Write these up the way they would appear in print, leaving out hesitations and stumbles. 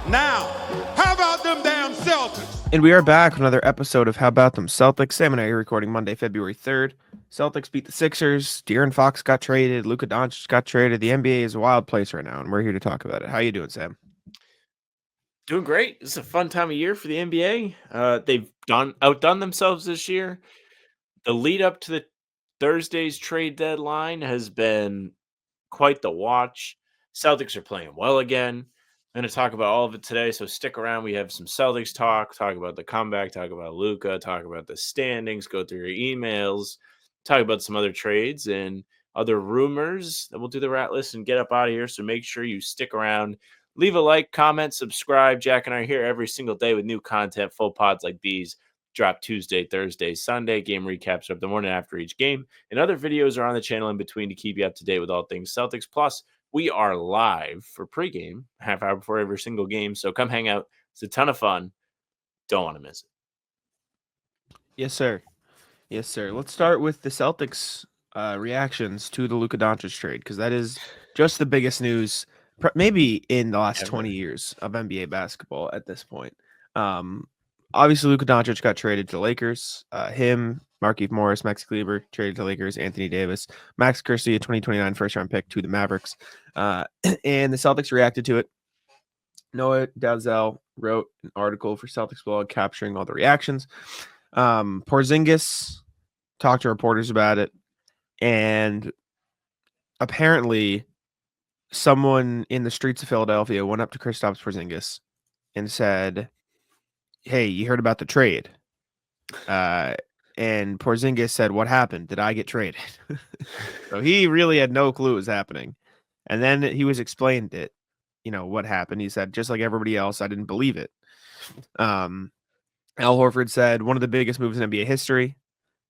Now, how about them damn Celtics? And we are back with another episode of How About Them Celtics. Sam and I are recording Monday, February 3rd. Celtics beat the Sixers. De'Aaron Fox got traded. Luka Doncic got traded. The NBA is a wild place right now, and we're here to talk about it. How you doing, Sam? Doing great. It's a fun time of year for the NBA. They've outdone themselves this year. The lead up to the Thursday's trade deadline has been quite the watch. Celtics are playing well again. I'm going to talk about all of it today, so stick around. We have some Celtics talk about the comeback, talk about Luka, talk about the standings, go through your emails, talk about some other trades and other rumors. Then we'll do the rat list and get up out of here. So make sure you stick around. Leave a like, comment, subscribe. Jack and I are here every single day with new content, full pods like these. Drop Tuesday, Thursday, Sunday. Game recaps up the morning after each game. And other videos are on the channel in between to keep you up to date with all things Celtics. Plus, we are live for pregame, half hour before every single game. So come hang out. It's a ton of fun. Don't want to miss it. Yes, sir. Yes, sir. Let's start with the Celtics' reactions to the Luka Doncic trade, because that is just the biggest news, maybe in the last 20 years of NBA basketball at this point. Obviously, Luka Doncic got traded to the Lakers. Him, Markieff Morris, Max Kleber traded to the Lakers. Anthony Davis, Max Christie, a 2029 first-round pick to the Mavericks. And the Celtics reacted to it. Noah Dalzell wrote an article for Celtics blog capturing all the reactions. Porzingis talked to reporters about it, and apparently someone in the streets of Philadelphia went up to Kristaps Porzingis and said, "Hey, you heard about the trade?" And Porzingis said, "What happened? Did I get traded?" So he really had no clue what was happening. And then he was explained it, what happened. He said, just like everybody else, I didn't believe it. Al Horford said, one of the biggest moves in NBA history.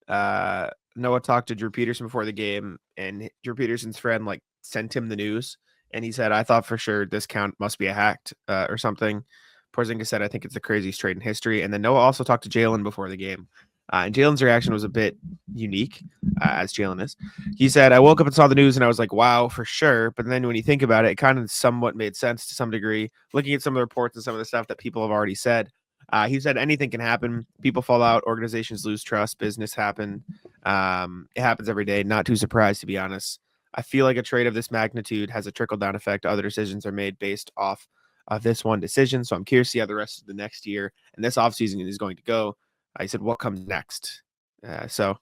Noah talked to Drew Peterson before the game, and Drew Peterson's friend sent him the news, and he said, "I thought for sure this count must be a hacked or something." Porzingis said, "I think it's the craziest trade in history." And then Noah also talked to Jalen before the game, and Jalen's reaction was a bit unique, as Jalen is. He said, "I woke up and saw the news, and I was like, wow, for sure." But then when you think about it, it kind of somewhat made sense to some degree, looking at some of the reports and some of the stuff that people have already said. He said anything can happen. People fall out. Organizations lose trust. Business happen. It happens every day. Not too surprised, to be honest. I feel like a trade of this magnitude has a trickle-down effect. Other decisions are made based off of this one decision. So I'm curious to see how the rest of the next year and this offseason is going to go. I said, what comes next? So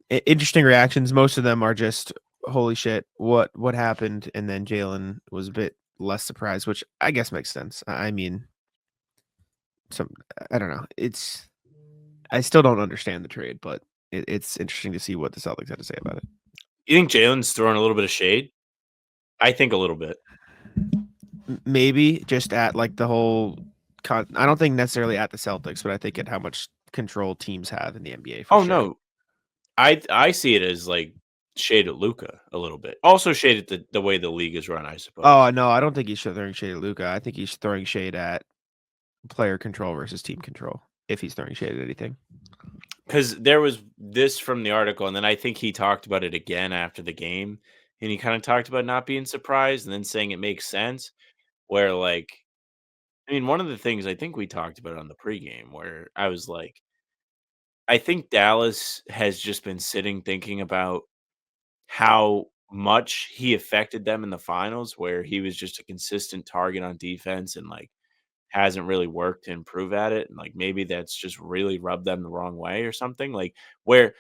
interesting reactions. Most of them are just, holy shit, what happened? And then Jalen was a bit less surprised, which I guess makes sense. I mean, I don't know. I still don't understand the trade, but it's interesting to see what the Celtics had to say about it. You think Jalen's throwing a little bit of shade? I think a little bit. Maybe just at the whole. I don't think necessarily at the Celtics, but I think at how much control teams have in the NBA. For sure. No, I see it as shade at Luka a little bit. Also shade at the way the league is run, I suppose. Oh no, I don't think he's throwing shade at Luka. I think he's throwing shade at player control versus team control. If he's throwing shade at anything. Because there was this from the article, and then I think he talked about it again after the game, and he kind of talked about not being surprised and then saying it makes sense. Where one of the things I think we talked about on the pregame, where I was like, I think Dallas has just been sitting thinking about how much he affected them in the finals, where he was just a consistent target on defense and hasn't really worked to improve at it. And maybe that's just really rubbed them the wrong way or something. Where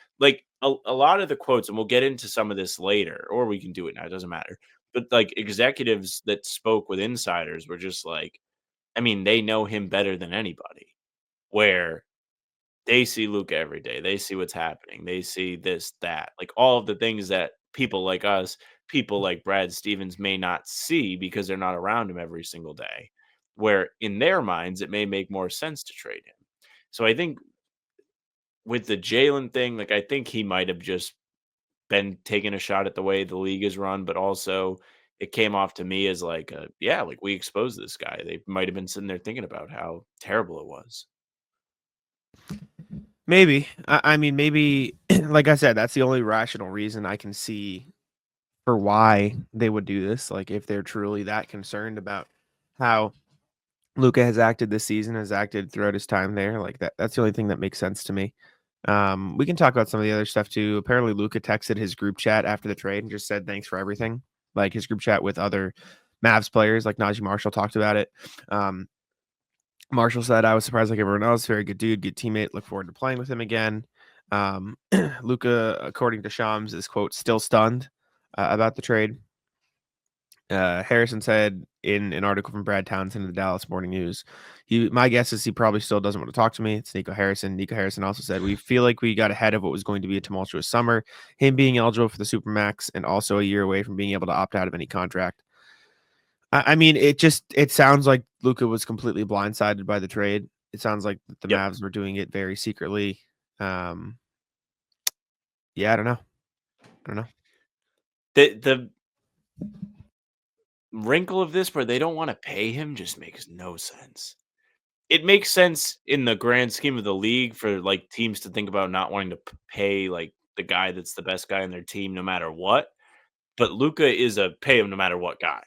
a lot of the quotes, and we'll get into some of this later, or we can do it now, it doesn't matter. But executives that spoke with insiders were just they know him better than anybody. Where they see Luka every day. They see what's happening. They see this, that, all of the things that people like us, people like Brad Stevens may not see because they're not around him every single day. Where in their minds, it may make more sense to trade him. So I think with the Jalen thing, I think he might have just been taking a shot at the way the league is run, but also it came off to me as we exposed this guy. They might have been sitting there thinking about how terrible it was. Maybe. I mean, maybe, like I said, that's the only rational reason I can see for why they would do this. If they're truly that concerned about how Luka has acted this season, has acted throughout his time there. Like that's the only thing that makes sense to me. We can talk about some of the other stuff too. Apparently, Luka texted his group chat after the trade and just said thanks for everything. Like his group chat with other Mavs players, like Najee Marshall talked about it. Marshall said, "I was surprised like everyone else. Very good dude, good teammate. Look forward to playing with him again." Luka, according to Shams, is quote still stunned about the trade. Harrison said in an article from Brad Townsend in the Dallas Morning News, my guess is he probably still doesn't want to talk to me. It's Nico Harrison. Nico Harrison also said, we feel like we got ahead of what was going to be a tumultuous summer, him being eligible for the Supermax and also a year away from being able to opt out of any contract. I mean, it sounds like Luka was completely blindsided by the trade. It sounds like the Mavs were doing it very secretly. Yeah, I don't know. The wrinkle of this where they don't want to pay him just makes no sense. It makes sense in the grand scheme of the league for like teams to think about not wanting to pay like the guy that's the best guy in their team no matter what. But Luca is a pay him no matter what guy.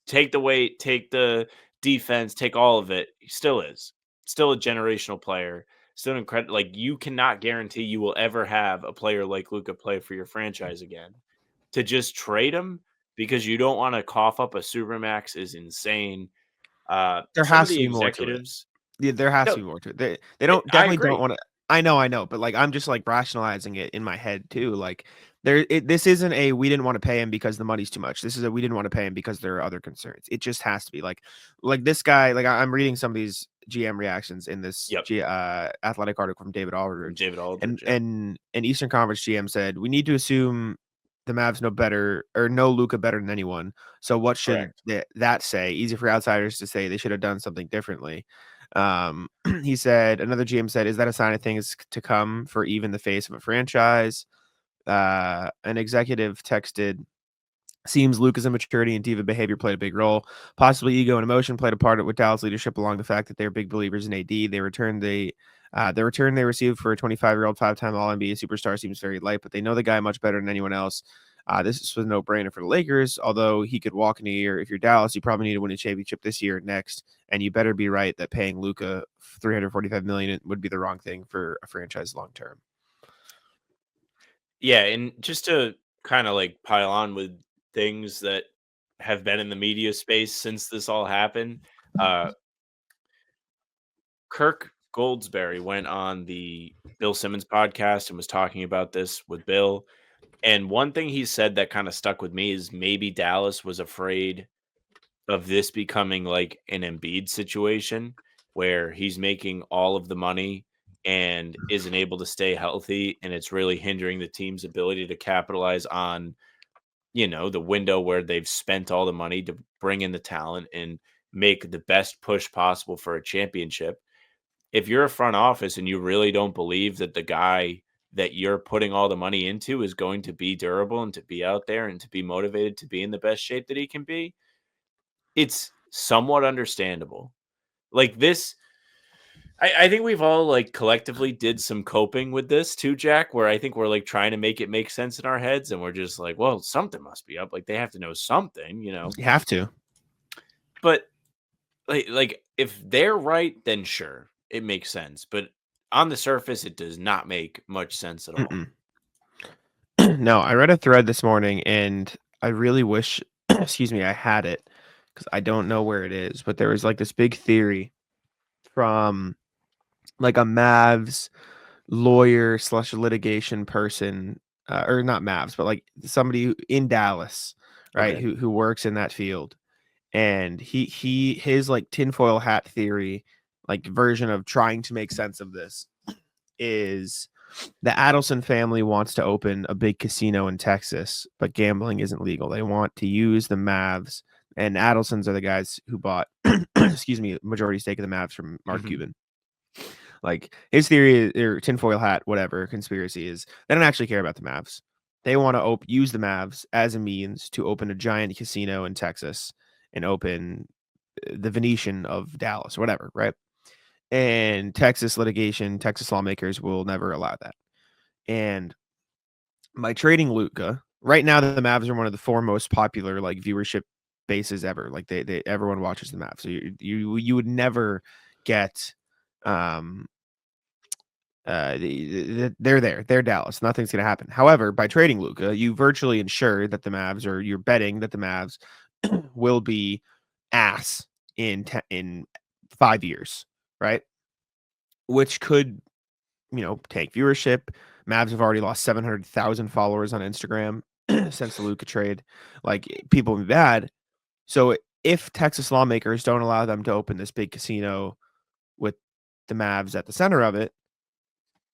Take the weight, take the defense, take all of it. He still is. Still a generational player. Still incredible. Like you cannot guarantee you will ever have a player like Luca play for your franchise again. To just trade him because you don't want to cough up a supermax is insane. There Some of has to the be more to it. executives. Yeah, there has No, to be more to it. They don't I definitely don't agree. wanna I know, but, like, I'm just, like, rationalizing it in my head too, like, this isn't a, "We didn't wanna pay him because the money's too much." This is a, "We didn't wanna pay him because there are other concerns." It just has to be, like, this guy like, I'm reading some of these GM reactions in this Yep. Athletic article from David From Aldridge, David and Aldridge. Yeah. and an Eastern Conference GM said, "We need to assume the Mavs know better or know Luka better than anyone, so what should Correct. that say? Easy for outsiders to say they should have done something differently." He said, another GM said, "Is that a sign of things to come for even the face of a franchise?" An executive texted, "Seems Luka's immaturity and diva behavior played a big role. Possibly ego and emotion played a part with Dallas leadership along the fact that they're big believers in AD. The return they received for a 25-year-old five-time All-NBA superstar seems very light, but they know the guy much better than anyone else. This was a no-brainer for the Lakers, although he could walk in a year. If you're Dallas, you probably need to win a championship this year or next, and you better be right that paying Luka $345 million would be the wrong thing for a franchise long term." Yeah, and just to kind of like pile on with things that have been in the media space since this all happened, uh, Kirk Goldsberry went on the Bill Simmons podcast and was talking about this with Bill. And one thing he said that kind of stuck with me is maybe Dallas was afraid of this becoming like an Embiid situation where he's making all of the money and isn't able to stay healthy. And it's really hindering the team's ability to capitalize on, the window where they've spent all the money to bring in the talent and make the best push possible for a championship. If you're a front office and you really don't believe that the guy that you're putting all the money into is going to be durable and to be out there and to be motivated to be in the best shape that he can be, it's somewhat understandable. Like this, I think we've all like collectively did some coping with this too, Jack, where I think we're like trying to make it make sense in our heads and we're just like, well, something must be up. Like they have to know something. You have to. But like if they're right, then sure, it makes sense. But on the surface, it does not make much sense at all. Mm-mm. No, I read a thread this morning, and I really wish, excuse me, I had it because I don't know where it is. But there was like this big theory from like a Mavs lawyer slash litigation person, or not Mavs, but like somebody in Dallas, right? Okay. Who works in that field, and his like tinfoil hat theory, like version of trying to make sense of this is the Adelson family wants to open a big casino in Texas, but gambling isn't legal. They want to use the Mavs, and Adelsons are the guys who bought, excuse me, majority stake of the Mavs from Mark Mhm. Cuban. Like his theory or tinfoil hat, whatever conspiracy is, they don't actually care about the Mavs. They want to use the Mavs as a means to open a giant casino in Texas and open the Venetian of Dallas, or whatever, right? And Texas litigation, Texas lawmakers will never allow that. And by trading Luka, right now the Mavs are one of the four most popular like viewership bases ever. Like they everyone watches the Mavs, so you would never get they're there. They're Dallas. Nothing's going to happen. However, by trading Luka, you virtually ensure that the Mavs, or you're betting that the Mavs will be ass in 5 years, right? Which could, tank viewership. Mavs have already lost 700,000 followers on Instagram since the Luka trade. Like, people will be bad. So if Texas lawmakers don't allow them to open this big casino with the Mavs at the center of it,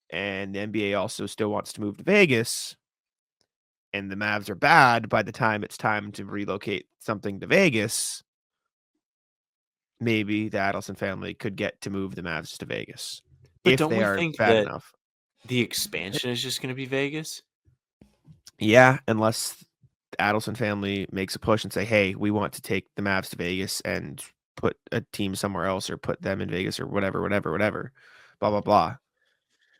and the NBA also still wants to move to Vegas, and the Mavs are bad by the time it's time to relocate something to Vegas, maybe the Adelson family could get to move the Mavs to Vegas But if don't they we are think bad that enough. the expansion is just going to be Vegas? Yeah, unless the Adelson family makes a push and say, hey, we want to take the Mavs to Vegas and put a team somewhere else, or put them in Vegas, or whatever, blah, blah, blah.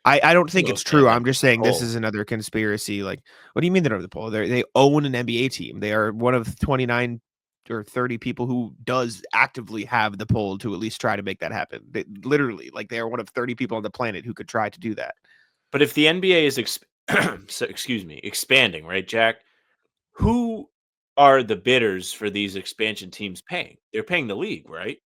I don't think it's true. I'm just saying this is another conspiracy. Like, what do you mean they're over the poll? They own an NBA team. They are one of 29 or 30 people who does actively have the poll to at least try to make that happen. They literally, like, they are one of 30 people on the planet who could try to do that. But if the NBA is expanding, right, Jack? Who are the bidders for these expansion teams paying? They're paying the league, right?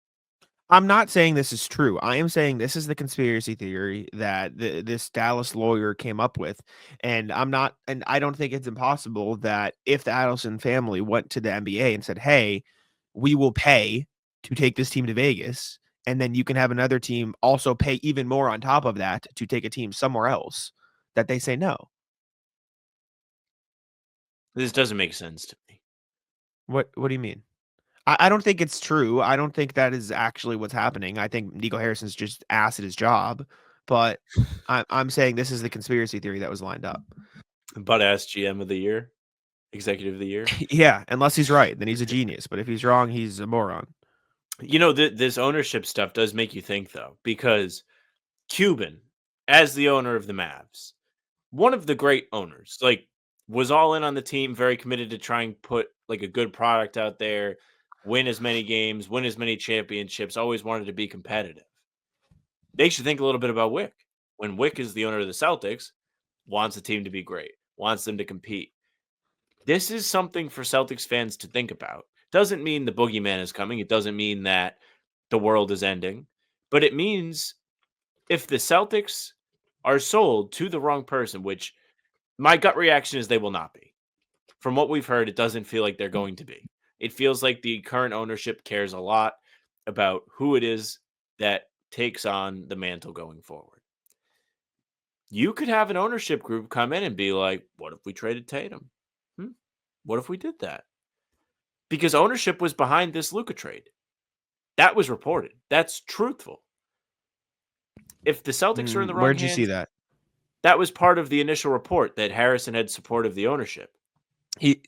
I'm not saying this is true. I am saying this is the conspiracy theory that this Dallas lawyer came up with. And I don't think it's impossible that if the Adelson family went to the NBA and said, hey, we will pay to take this team to Vegas, and then you can have another team also pay even more on top of that to take a team somewhere else, that they say no. This doesn't make sense to me. What do you mean? I don't think it's true. I don't think that is actually what's happening. I think Nico Harrison's just ass at his job, but I'm saying this is the conspiracy theory that was lined up. Butt ass GM of the year, executive of the year. Yeah, unless he's right, then he's a genius. But if he's wrong, he's a moron. This ownership stuff does make you think, though, because Cuban, as the owner of the Mavs, one of the great owners, like, was all in on the team, very committed to trying to put like a good product out there, win as many games, win as many championships, always wanted to be competitive. They should think a little bit about Wick. When Wick is the owner of the Celtics, wants the team to be great, wants them to compete. This is something for Celtics fans to think about. Doesn't mean the boogeyman is coming. It doesn't mean that the world is ending. But it means if the Celtics are sold to the wrong person, which my gut reaction is they will not be. From what we've heard, it doesn't feel like they're going to be. It feels like the current ownership cares a lot about who it is that takes on the mantle going forward. You could have an ownership group come in and be like, what if we traded Tatum? What if we did that? Because ownership was behind this Luka trade. That was reported. That's truthful. If the Celtics are in the wrong Where'd you hands, see that? that was part of the initial report that Harrison had support of the ownership.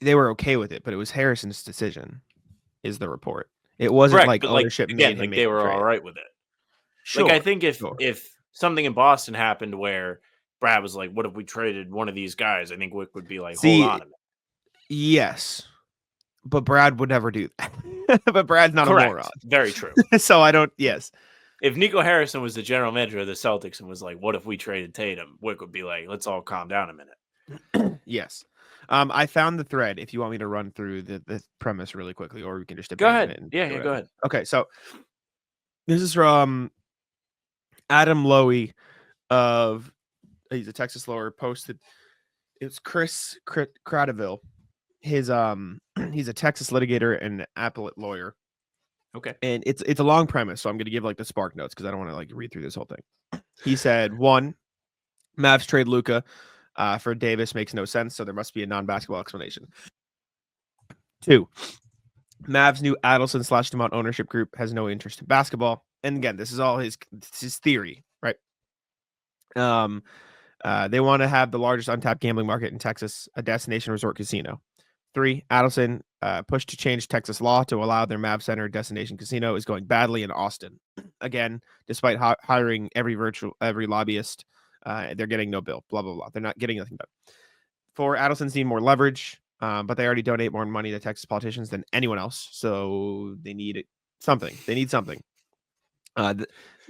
They were okay with it, but it was Harrison's decision, is the report. It wasn't Correct, like but ownership made him make they the were all trade. right with it. Sure, Like, I think sure. if something in Boston happened where Brad was like, what if we traded one of these guys? I think Wick would be like, hold on a minute. Yes, but Brad would never do that. But Brad's not Correct. a moron. Very true. So I don't. Yes. If Nico Harrison was the general manager of the Celtics and was like, what if we traded Tatum? Wick would be like, let's all calm down a minute. Yes. I found the thread if you want me to run through the premise really quickly, or we can just Go abandon ahead. it and Yeah, do go whatever. ahead. Okay, so this is from Adam Lowy of he's a Texas lawyer, posted. It's Chris Cradaville. His he's a Texas litigator and appellate lawyer. Okay. And it's a long premise, so I'm going to give like the spark notes because I don't want to like read through this whole thing. He said, 1, Mavs trade Luka for Davis makes no sense, so there must be a non-basketball explanation. 2, Mavs' new Adelson / Dumont ownership group has no interest in basketball. And again, this is all his theory, right? They want to have the largest untapped gambling market in Texas, a destination resort casino. 3, Adelson pushed to change Texas law to allow their Mavs Center destination casino is going badly in Austin. Again, despite hiring every lobbyist, they're getting no bill. Blah blah blah. They're not getting nothing done. 4, Adelson's need more leverage. but they already donate more money to Texas politicians than anyone else. So they need something. They need something.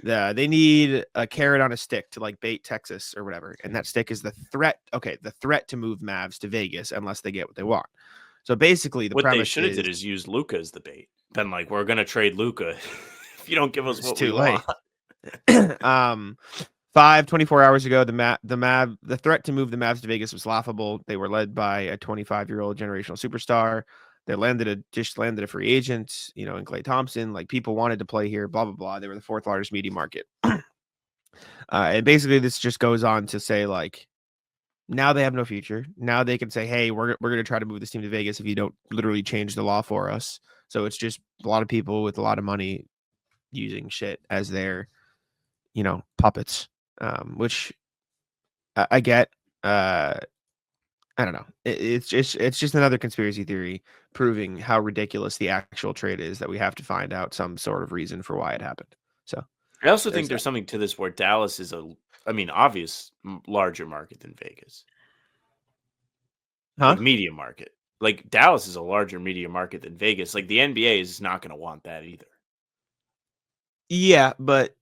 They need a carrot on a stick to like bait Texas or whatever, and that stick is the threat. Okay, the threat to move Mavs to Vegas unless they get what they want. So basically, the What they premise should have did is use Luka as the bait. Been like, we're gonna trade Luka if you don't give us it's what we too late. want. 24 hours ago, the threat to move the Mavs to Vegas was laughable. They were led by a 25-year-old generational superstar. They just landed a free agent, in Klay Thompson. Like people wanted to play here, blah blah blah. They were the fourth largest media market, and basically this just goes on to say like now they have no future. Now they can say, hey, we're going to try to move this team to Vegas if you don't literally change the law for us. So it's just a lot of people with a lot of money using shit as their puppets, which I get. I don't know. It's just another conspiracy theory proving how ridiculous the actual trade is that we have to find out some sort of reason for why it happened. So I also there's think there's something to this where Dallas is obvious larger market than Vegas, huh? like media market. Like Dallas is a larger media market than Vegas. Like the NBA is not going to want that either. Yeah, but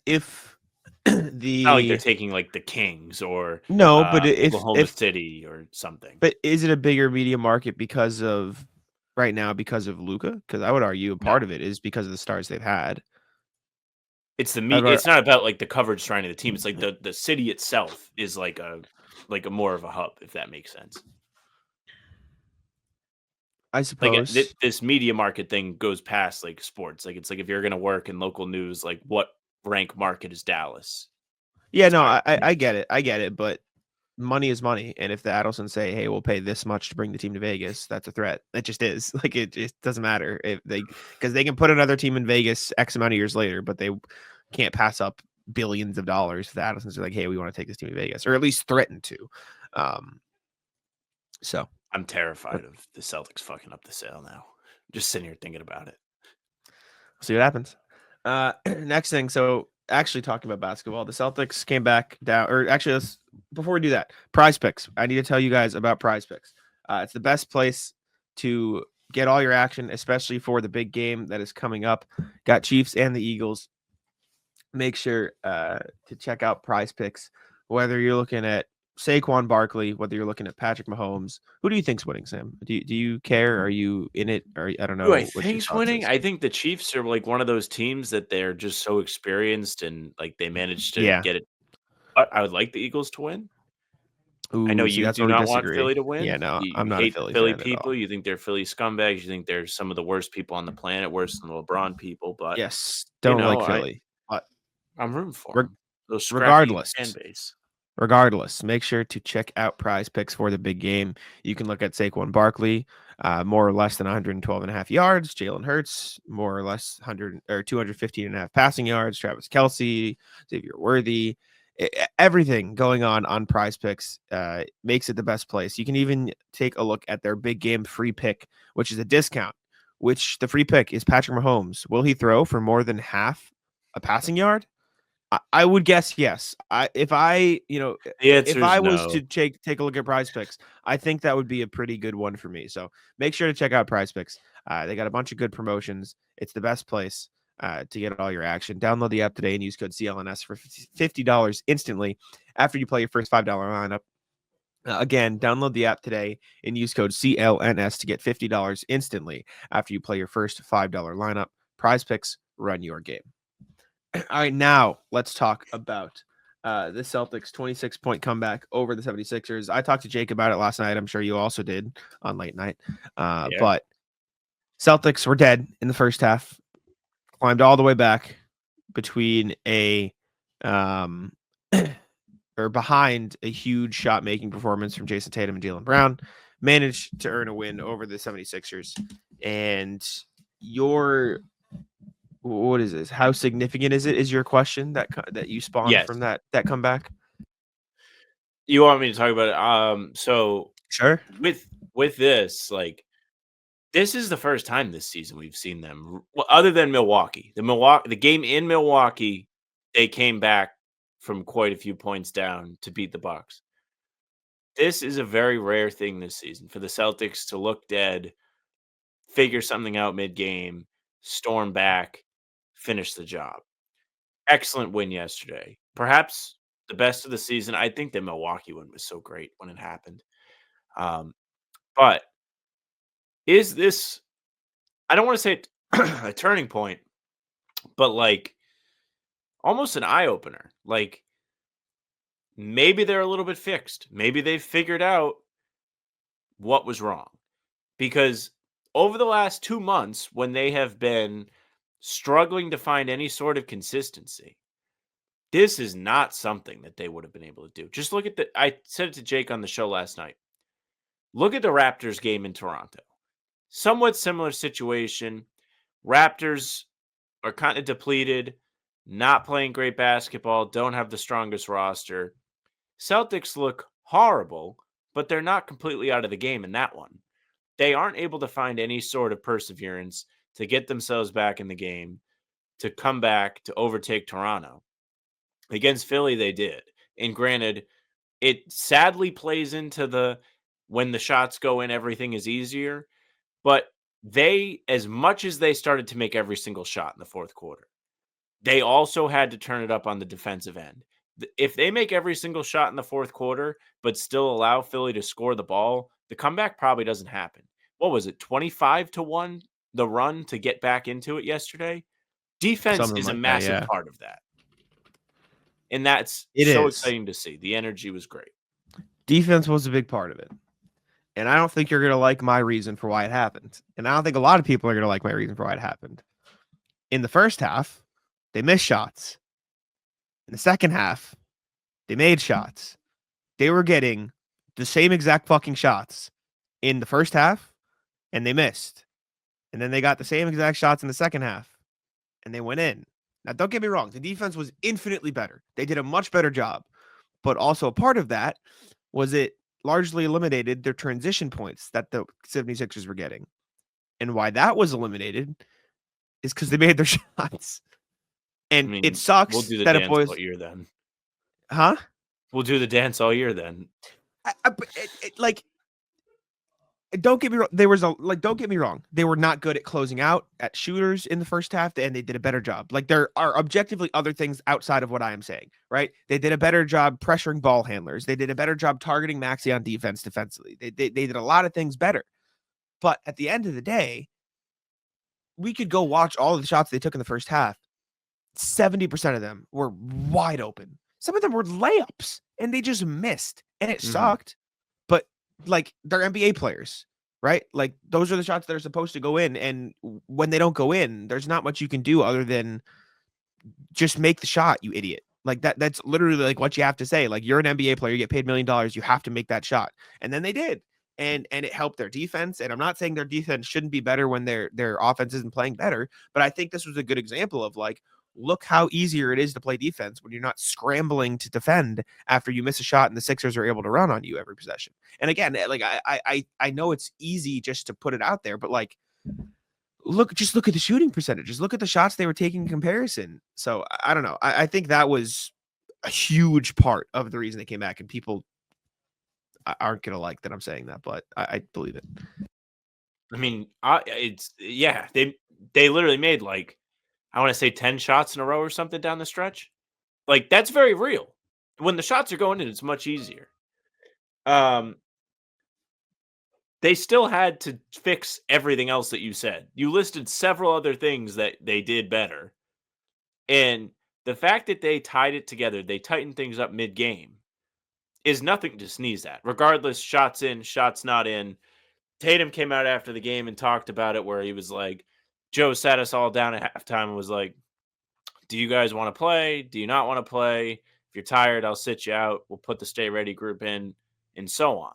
if It's not like they're the taking like the Kings or no, but Oklahoma City or something. but is it a bigger media market because of right now because of Luka? Because I would argue a part No, of it is because of the stars they've had. it's I've it's not about like the coverage surrounding the team. It's like the city itself is like a more of a hub, if that makes sense. I Like suppose. this media market thing goes past like sports. Like it's like if you're gonna work in local news, like what rank market is Dallas? Yeah, It's no, higher I, than I I Vegas. get it. I get it, but money is money, and if the Adelsons say, "Hey, we'll pay this much to bring the team to Vegas," that's a threat. It just is. Like it just doesn't matter if because they can put another team in Vegas X amount of years later, but they can't pass up billions of dollars. If the Adelsons are like, "Hey, we want to take this team to Vegas," or at least threaten to. Um, so I'm terrified of the Celtics fucking up the sale now. Just sitting here thinking about it. see what happens. Next thing. So actually talking about basketball, the Celtics came back down, or actually, before we do that, Prize Picks. I need to tell you guys about Prize Picks. It's the best place to get all your action, especially for the big game that is coming up. Got Chiefs and the Eagles. Make sure to check out Prize Picks. Whether you're looking at Saquon Barkley, whether you're looking at Patrick Mahomes, who do you think's winning, Sam? Do you care? Are you in it? Or I don't Who I know what your think's thoughts winning? is. I think the Chiefs are like one of those teams that they're just so experienced and like they managed to Yeah. get it. I would like the Eagles to win. I know Ooh, see, you that's do where we not want disagree. Philly to Yeah, win. no, I'm You not a hate the Philly Philly fan at people. all. You think they're Philly scumbags. You think they're some of the worst people on the planet, worse than the LeBron people. But Yes, don't like Philly. But I'm rooting for reg- them. Those scrappy regardless, fan base. regardless, make sure to check out Prize Picks for the big game. You can look at Saquon Barkley, more or less than 112 and a half yards. Jalen Hurts, more or less 100 or 215 and a half passing yards. Travis Kelsey, Xavier Worthy. Everything going on Prize Picks makes it the best place. You can even take a look at their big game free pick, which is a discount. Which the free pick is Patrick Mahomes. Will he throw for more than half a passing yard? I would guess yes. If I The if answer is I was no. to take a look at Prize Picks, I think that would be a pretty good one for me. So make sure to check out Prize Picks. They got a bunch of good promotions. It's the best place to get all your action. Download the app today and use code CLNS for $50 instantly after you play your first $5 lineup. Again, download the app today and use code CLNS to get $50 instantly after you play your first $5 lineup. Prize Picks, run your game. All right, now let's talk about the Celtics 26-point comeback over the 76ers. I talked to Jake about it last night. I'm sure you also did on late night. Yeah. But Celtics were dead in the first half, climbed all the way back between um, or behind a huge shot making performance from Jason Tatum and Jaylen Brown, managed to earn a win over the 76ers. And your what is this? How significant is it? Is your question that you spawned Yes. from that comeback? You want me to talk about it? So Sure. with this, like this is the first time this season we've seen them, well, other than Milwaukee. The game in Milwaukee, they came back from quite a few points down to beat the Bucks. this is a very rare thing this season for the Celtics to look dead, figure something out mid-game, storm back, finish the job. Excellent win yesterday. Perhaps the best of the season. I think the Milwaukee win was so great when it happened. But is this, I don't want to say a turning point, but like almost an eye opener. Like maybe they're a little bit fixed. Maybe they've figured out what was wrong. Because over the last 2 months, when they have been struggling to find any sort of consistency, this is not something that they would have been able to do. Just look at I said it to Jake on the show last night. Look at the Raptors game in Toronto. Somewhat similar situation. Raptors are kind of depleted, not playing great basketball, don't have the strongest roster. Celtics look horrible, but they're not completely out of the game in that one. They aren't able to find any sort of perseverance to get themselves back in the game, to come back, to overtake Toronto. Against Philly, they did. And granted, it sadly plays into the when the shots go in, everything is easier. But they, as much as they started to make every single shot in the fourth quarter, they also had to turn it up on the defensive end. If they make every single shot in the fourth quarter, but still allow Philly to score the ball, the comeback probably doesn't happen. What was it, 25-1, the run to get back into it yesterday? Defense Something is a like that, massive yeah. part of that. And that's It so is. exciting to see. The energy was great. Defense was a big part of it. And I don't think you're going to like my reason for why it happened. And I don't think a lot of people are going to like my reason for why it happened. In the first half, they missed shots. In the second half, they made shots. They were getting the same exact fucking shots in the first half, and they missed. And then they got the same exact shots in the second half, and they went in. Now, don't get me wrong. The defense was infinitely better. They did a much better job. But also a part of that was it largely eliminated their transition points that the 76ers were getting. And why that was eliminated is because they made their shots. And I mean, it sucks we'll do the that it dance was, all year then. huh? We'll do the dance all year then. Like, don't get me wrong. Don't get me wrong. They were not good at closing out at shooters in the first half, and they did a better job. Like, there are objectively other things outside of what I am saying, right? They did a better job pressuring ball handlers. They did a better job targeting Maxey on defense defensively. They did a lot of things better. But at the end of the day, we could go watch all of the shots they took in the first half. 70% of them were wide open. Some of them were layups, and they just missed, and it sucked. But like, they're NBA players, right? Like, those are the shots that are supposed to go in, and when they don't go in, there's not much you can do other than just make the shot, you idiot. Like, that's literally like what you have to say. Like, you're an NBA player, you get paid $1 million, you have to make that shot. And then they did. And it helped their defense. And I'm not saying their defense shouldn't be better when their offense isn't playing better, but I think this was a good example of, like, look how easier it is to play defense when you're not scrambling to defend after you miss a shot and the Sixers are able to run on you every possession. And again, like, I know it's easy just to put it out there, but like, look at the shooting percentages. Look at the shots they were taking in comparison. So I don't know. I think that was a huge part of the reason they came back, and people aren't gonna like that I'm saying that, but I believe it. I mean, they literally made, like, I want to say 10 shots in a row or something down the stretch. Like, that's very real. When the shots are going in, it's much easier. They still had to fix everything else that you said. You listed several other things that they did better. And the fact that they tied it together, they tightened things up mid-game, is nothing to sneeze at. Regardless, shots in, shots not in. Tatum came out after the game and talked about it, where he was like, Joe sat us all down at halftime and was like, do you guys want to play? Do you not want to play? If you're tired, I'll sit you out. We'll put the stay ready group in, and so on.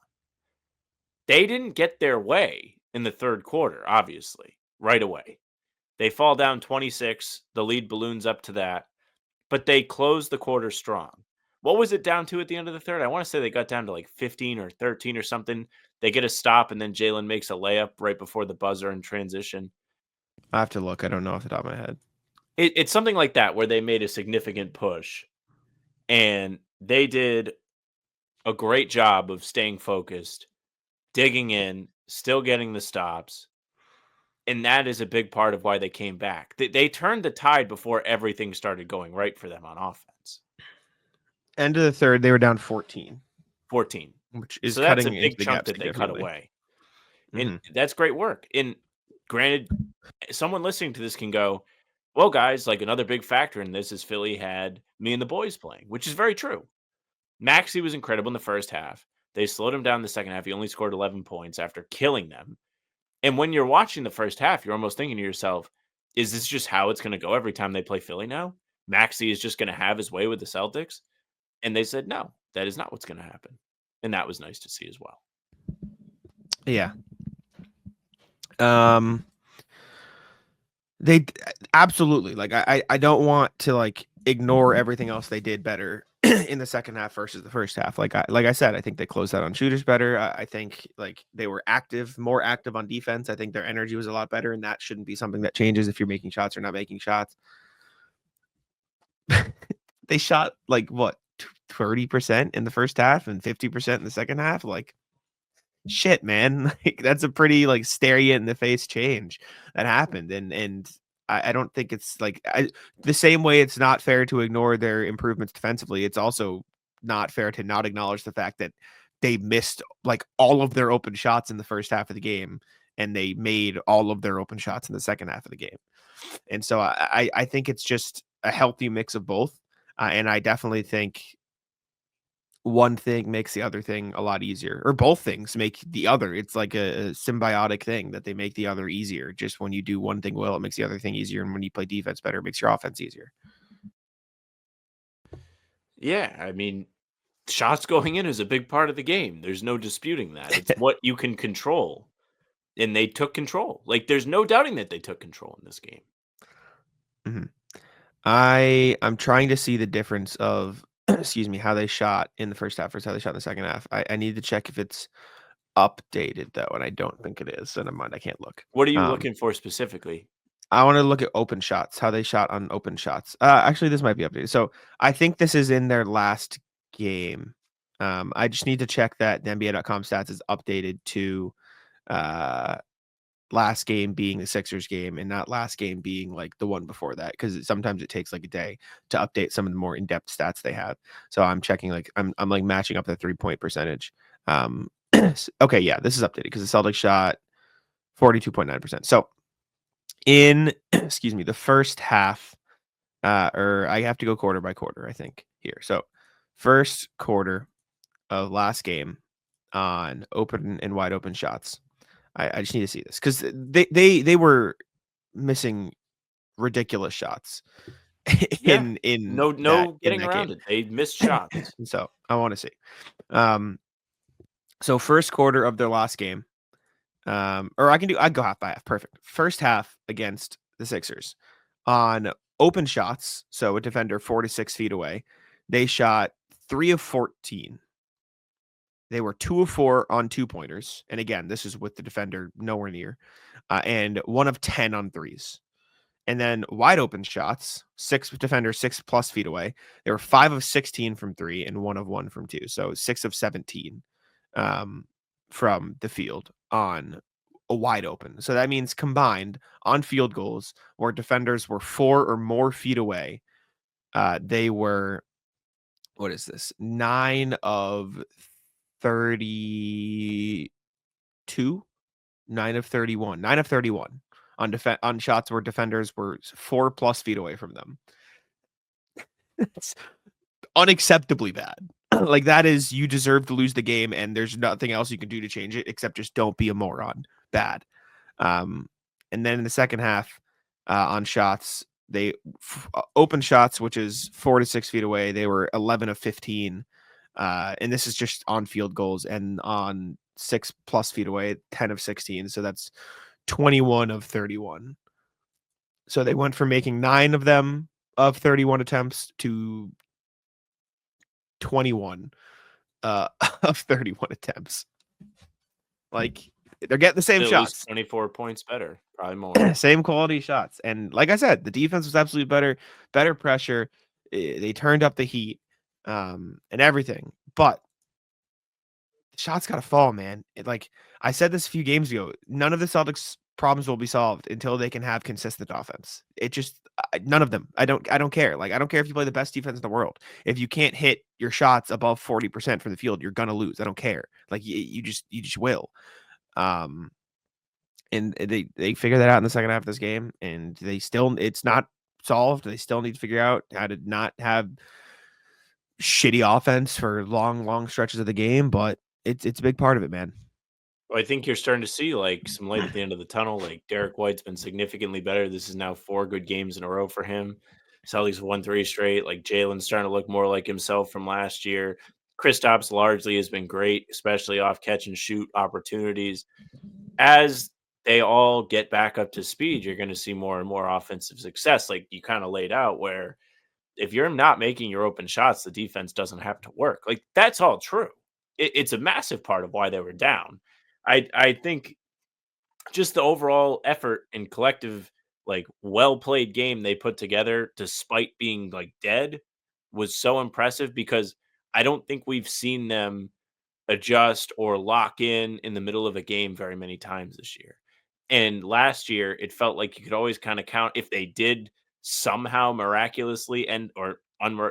They didn't get their way in the third quarter, obviously, right away. They fall down 26. The lead balloons up to that, but they closed the quarter strong. What was it down to at the end of the third? I want to say they got down to like 15 or 13 or something. They get a stop, and then Jalen makes a layup right before the buzzer in transition. I have to look. I don't know off the top of my head. It's something like that, where they made a significant push, and they did a great job of staying focused, digging in, still getting the stops. And that is a big part of why they came back. They turned the tide before everything started going right for them on offense. End of the third, they were down 14, 14. which is So that's a cutting into big the chunk gap that they cut significantly. away. And Mhm. that's great work. And granted, someone listening to this can go, well, guys, like another big factor in this is Philly had me and the boys playing, which is very true. Maxey was incredible in the first half. They slowed him down in the second half. He only scored 11 points after killing them. And when you're watching the first half, you're almost thinking to yourself, is this just how it's going to go every time they play Philly now? Maxey is just going to have his way with the Celtics? And they said, no, that is not what's going to happen. And that was nice to see as well. Yeah. They absolutely, like, I don't want to like ignore everything else they did better in the second half versus the first half. Like I said, I think they closed out on shooters better. I think like they were more active on defense. I think their energy was a lot better, and that shouldn't be something that changes if you're making shots or not making shots. They shot like what 30% in the first half and 50% in the second half. Like, shit, man. Like, that's a pretty like stare you in the face change that happened. And I don't think it's like the same way it's not fair to ignore their improvements defensively. It's also not fair to not acknowledge the fact that they missed like all of their open shots in the first half of the game, and they made all of their open shots in the second half of the game. And so I think it's just a healthy mix of both. And I definitely think one thing makes the other thing a lot easier, or both things make the other. It's like a symbiotic thing that they make the other easier. Just when you do one thing well, it makes the other thing easier. And when you play defense better, it makes your offense easier. Yeah. I mean, shots going in is a big part of the game. There's no disputing that. It's what you can control. And they took control. Like, there's no doubting that they took control in this game. Mhm. I'm trying to see the difference of excuse me, how they shot in the first half versus how they shot in the second half. I need to check if it's updated though, and I don't think it is. So never mind, I can't look. What are you looking for specifically? I want to look at open shots, how they shot on open shots. Actually, this might be updated. So I think this is in their last game. I just need to check that the NBA.com stats is updated to uh, last game being the Sixers game and not last game being like the one before that, because sometimes it takes like a day to update some of the more in-depth stats they have. So I'm checking like I'm like matching up the 3-point percentage. Okay, yeah, this is updated because the Celtics shot 42.9%. So in excuse me, the first half, or I have to go quarter by quarter, I think here. So first quarter of last game on open and wide open shots. I just need to see this because they were missing ridiculous shots Yeah. in No in getting that game. around it. They missed shots. And so I want to see. So first quarter of their last game, or I'd go half by half. Perfect. First half against the Sixers on open shots. So a defender 4 to 6 feet away, they shot 3 of 14. They were 2 of 4 on 2-pointers. And again, this is with the defender nowhere near, and 1 of 10 on threes. And then wide open shots, 6 defenders 6+ feet away. They were 5 of 16 from 3 and 1 of 1 from 2. So 6 of 17 from the field on a wide open. So that means combined on field goals where defenders were 4 or more feet away, they were, what is this? 9 of 32, 9 of 31, 9 of 31 on shots where defenders were 4+ feet away from them. It's unacceptably bad. Like, that is, you deserve to lose the game, and there's nothing else you can do to change it except just don't be a moron. Bad. And then in the second half, on shots, they open shots, which is 4 to 6 feet away. They were 11 of 15. And this is just on field goals, and on 6+ feet away, 10 of 16. So that's 21 of 31. So they went from making 9 of them of 31 attempts to 21 of 31 attempts. Like, they're getting the same At shots. least 24 points better, probably more. Same quality shots. And like I said, the defense was absolutely better pressure. They turned up the heat, and everything. But shots got to fall, man. Like I said this a few games ago, none of the Celtics problems will be solved until they can have consistent offense. It just none of them. I don't care. Like I don't care if you play the best defense in the world. If you can't hit your shots above 40% from the field, you're gonna lose. I don't care. Like you just will. And they figure that out in the second half of this game, and it's not solved. They still need to figure out how to not have shitty offense for long stretches of the game, but it's a big part of it, man. Well, I think you're starting to see like some light at the end of the tunnel. Like Derek White's been significantly better. This is now 4 good games in a row for him. Celtics won 3 straight. Like Jalen's starting to look more like himself from last year. Kristaps largely has been great, especially off catch and shoot opportunities. As they all get back up to speed, you're going to see more and more offensive success, like you kind of laid out, where if you're not making your open shots, the defense doesn't have to work. Like that's all true. It's a massive part of why they were down. I think just the overall effort and collective, like well played game they put together, despite being like dead, was so impressive because I don't think we've seen them adjust or lock in the middle of a game very many times this year. And last year, it felt like you could always kind of count if they did somehow miraculously end or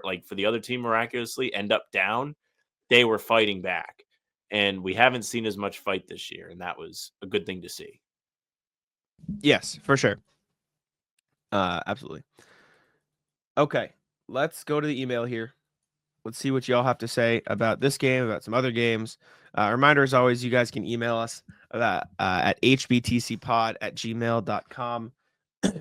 like for the other team miraculously end up down, they were fighting back. And we haven't seen as much fight this year, and that was a good thing to see. Yes, for sure. Absolutely. Okay, let's go to the email here. Let's see what y'all have to say about this game, about some other games. Reminder, as always, you guys can email us at hbtcpod@gmail.com.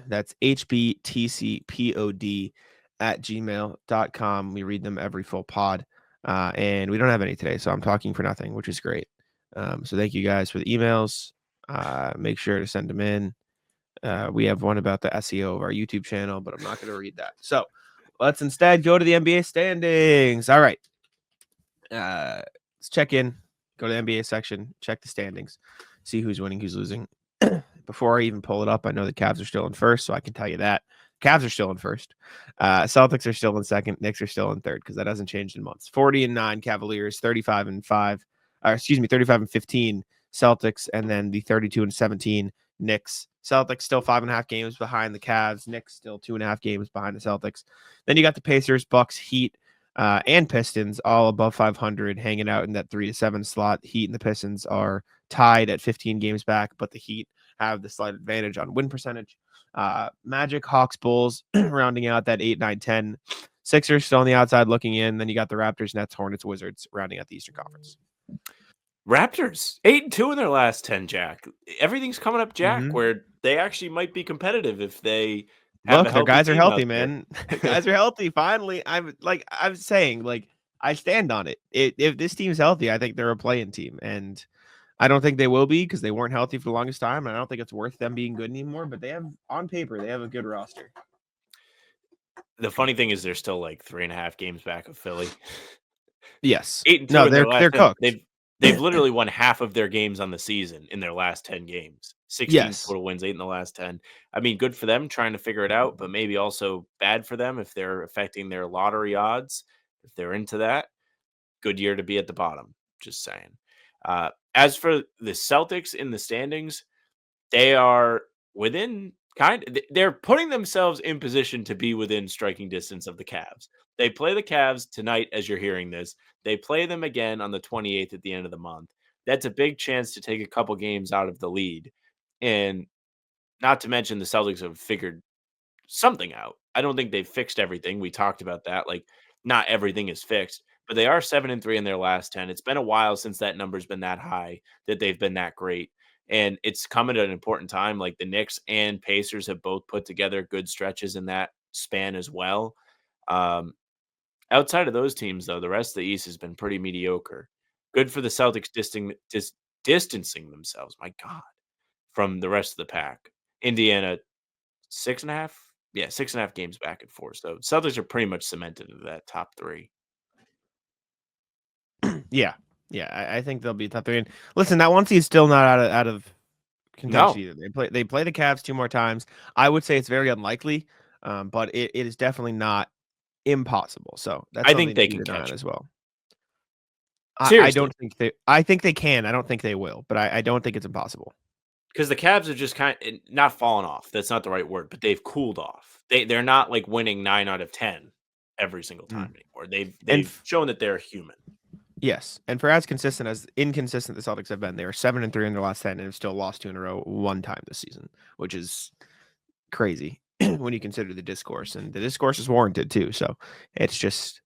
That's hbtcpod@gmail.com. We read them every full pod. And we don't have any today, so I'm talking for nothing, which is great. So thank you guys for the emails. Make sure to send them in. We have one about the SEO of our YouTube channel, but I'm not going to read that. So let's instead go to the NBA standings. All right. Let's check in, go to the NBA section, check the standings, see who's winning, who's losing. Before I even pull it up, I know the Cavs are still in first, so I can tell you that. Cavs are still in first. Celtics are still in second. Knicks are still in third because that hasn't changed in months. 40-9 Cavaliers, 35-5, 35-15 Celtics, and then the 32-17 Knicks. Celtics still 5.5 games behind the Cavs. Knicks still 2.5 games behind the Celtics. Then you got the Pacers, Bucks, Heat, and Pistons all above 500, hanging out in that 3-7 slot. Heat and the Pistons are tied at 15 games back, but the Heat have the slight advantage on win percentage. Magic, Hawks, Bulls rounding out that 8, 9, 10. Sixers still on the outside looking in. Then you got the Raptors, Nets, Hornets, Wizards rounding out the Eastern Conference. Raptors 8-2 in their last 10, Jack. Everything's coming up, Jack, where they actually might be competitive if they have Look, their guys are healthy, man. Guys are healthy. Finally, I'm saying, like, I stand on it. If this team's healthy, I think they're a play-in team, and I don't think they will be because they weren't healthy for the longest time, and I don't think it's worth them being good anymore. But they have, on paper, they have a good roster. The funny thing is, they're still like 3.5 games back of Philly. Yes. 8-2. No, they're cooked. They've literally won half of their games on the season in their last 10 games. 16 total wins, 8 in the last 10. I mean, good for them trying to figure it out, but maybe also bad for them if they're affecting their lottery odds. If they're into that, good year to be at the bottom. Just saying. As for the Celtics in the standings, they are within they're putting themselves in position to be within striking distance of the Cavs. They play the Cavs tonight as you're hearing this. They play them again on the 28th at the end of the month. That's a big chance to take a couple games out of the lead. And not to mention the Celtics have figured something out. I don't think they've fixed everything. We talked about that. Like, not everything is fixed, but they are 7-3 in their last 10. It's been a while since that number's been that high, that they've been that great. And it's coming at an important time. Like the Knicks and Pacers have both put together good stretches in that span as well. Outside of those teams, though, the rest of the East has been pretty mediocre. Good for the Celtics distancing themselves, my God, from the rest of the pack. Indiana, 6.5? Yeah, 6.5 games back at 4. So Celtics are pretty much cemented into that top 3. Yeah. I think they'll be top 3. And listen, that 1 seed is still not out of contention either. They play the Cavs 2 more times. I would say it's very unlikely, but it is definitely not impossible. So that's I think they can catch as well. I don't think they. I think they can. I don't think they will, but I don't think it's impossible. Because the Cavs are just not fallen off. That's not the right word, but they've cooled off. They're not like winning 9 out of 10 every single time anymore. They've shown that they're human. Yes, and for as inconsistent the Celtics have been, they are 7-3 in their last 10 and have still lost 2 in a row one time this season, which is crazy when you consider the discourse, and the discourse is warranted too. So it's just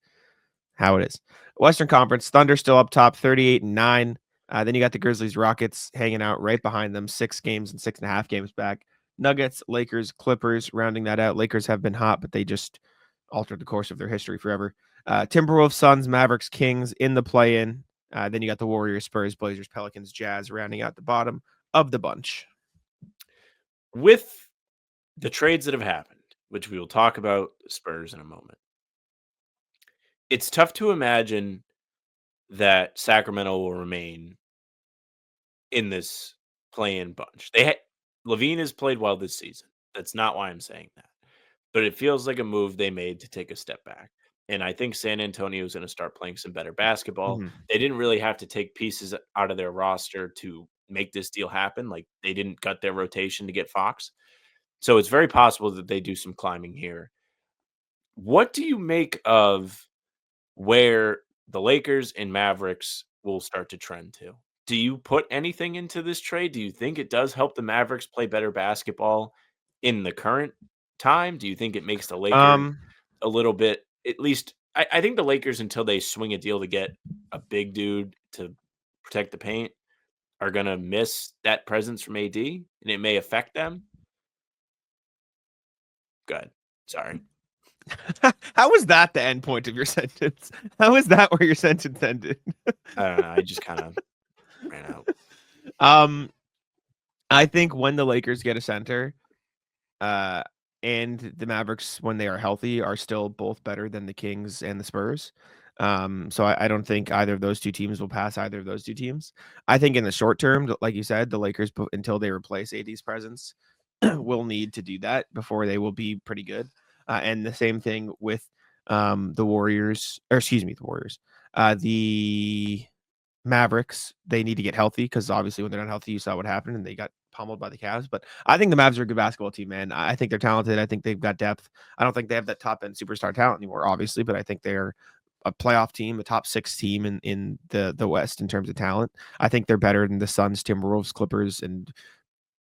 how it is. Western Conference, Thunder still up top, 38-9. Then you got the Grizzlies, Rockets hanging out right behind them, 6 games and 6.5 games back. Nuggets, Lakers, Clippers, rounding that out. Lakers have been hot, but they just altered the course of their history forever. Timberwolves, Suns, Mavericks, Kings in the play-in. Then you got the Warriors, Spurs, Blazers, Pelicans, Jazz rounding out the bottom of the bunch. With the trades that have happened, which we will talk about the Spurs in a moment, it's tough to imagine that Sacramento will remain in this play-in bunch. Levine has played well this season. That's not why I'm saying that. But it feels like a move they made to take a step back. And I think San Antonio is going to start playing some better basketball. They didn't really have to take pieces out of their roster to make this deal happen. Like, they didn't cut their rotation to get Fox. So it's very possible that they do some climbing here. What do you make of where the Lakers and Mavericks will start to trend to? Do you put anything into this trade? Do you think it does help the Mavericks play better basketball in the current time? Do you think it makes the Lakers a little bit, at least, I think the Lakers, until they swing a deal to get a big dude to protect the paint, are going to miss that presence from AD, and it may affect them. Good. Sorry. How was that the end point of your sentence? How is that where your sentence ended? I don't know. I just kind of ran out. I think when the Lakers get a center, and the Mavericks, when they are healthy, are still both better than the Kings and the Spurs. So I don't think either of those two teams will pass either of those two teams. I think in the short term, like you said, the Lakers, until they replace AD's presence, will need to do that before they will be pretty good. And the same thing with the Warriors, the Mavericks. They need to get healthy because obviously when they're not healthy, you saw what happened and they got pummeled by the Cavs. But I think the Mavs are a good basketball team, man. I think they're talented. I think they've got depth. I don't think they have that top end superstar talent anymore, obviously, but I think they're a playoff team, a top 6 team in the West in terms of talent. I think they're better than the Suns, Timberwolves, Clippers, and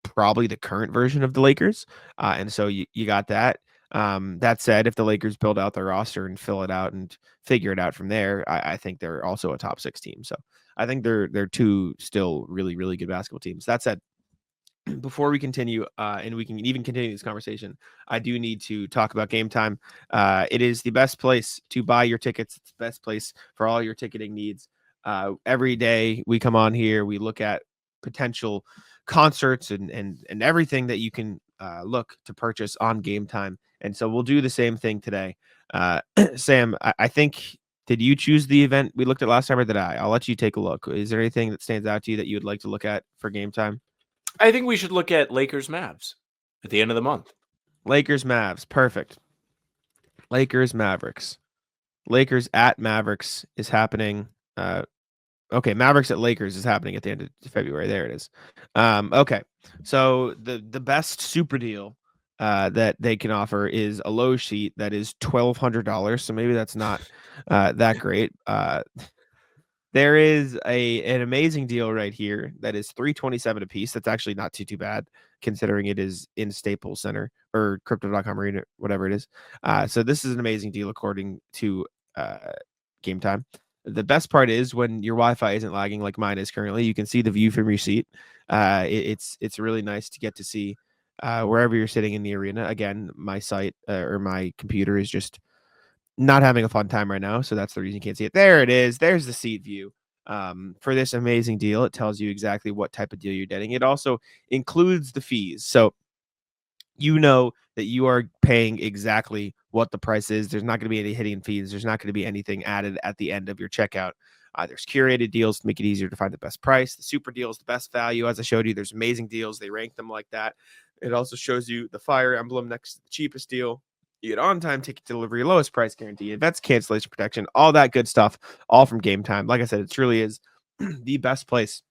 probably the current version of the Lakers. And so you got that. That said, if the Lakers build out their roster and fill it out and figure it out from there, I think they're also a top 6 team. So I think they're two still really, really good basketball teams. That said, before we continue, and we can even continue this conversation, I do need to talk about Game Time. It is the best place to buy your tickets. It's the best place for all your ticketing needs. Every day we come on here, we look at potential concerts and everything that you can look to purchase on Game Time. And so we'll do the same thing today. Sam, I think, did you choose the event we looked at last time, or did I? I'll let you take a look. Is there anything that stands out to you that you would like to look at for Game Time? I think we should look at Lakers Mavs at the end of the month. Lakers Mavs. Perfect. Lakers Mavericks. Lakers at Mavericks is happening. Okay, Mavericks at Lakers is happening at the end of February. There it is. Okay, so the best super deal that they can offer is a low sheet that is $1,200. So maybe that's not that great. There is an amazing deal right here that is $327 a piece. That's actually not too bad considering it is in Staples Center or Crypto.com Arena, whatever it is. So this is an amazing deal according to Game Time. The best part is when your Wi-Fi isn't lagging like mine is currently, you can see the view from your seat. It's really nice to get to see wherever you're sitting in the arena. Again, my site or my computer is just not having a fun time right now, so that's the reason you can't see it. There it is. There's the seat view. For this amazing deal, it tells you exactly what type of deal you're getting. It also includes the fees, so you know that you are paying exactly what the price is. There's not going to be any hidden fees. There's not going to be anything added at the end of your checkout. There's curated deals to make it easier to find the best price. The super deal is the best value. As I showed you, there's amazing deals. They rank them like that. It also shows you the fire emblem next to the cheapest deal. You get on-time ticket delivery, lowest price guarantee, events cancellation protection, all that good stuff, all from Game Time. Like I said, it truly is the best place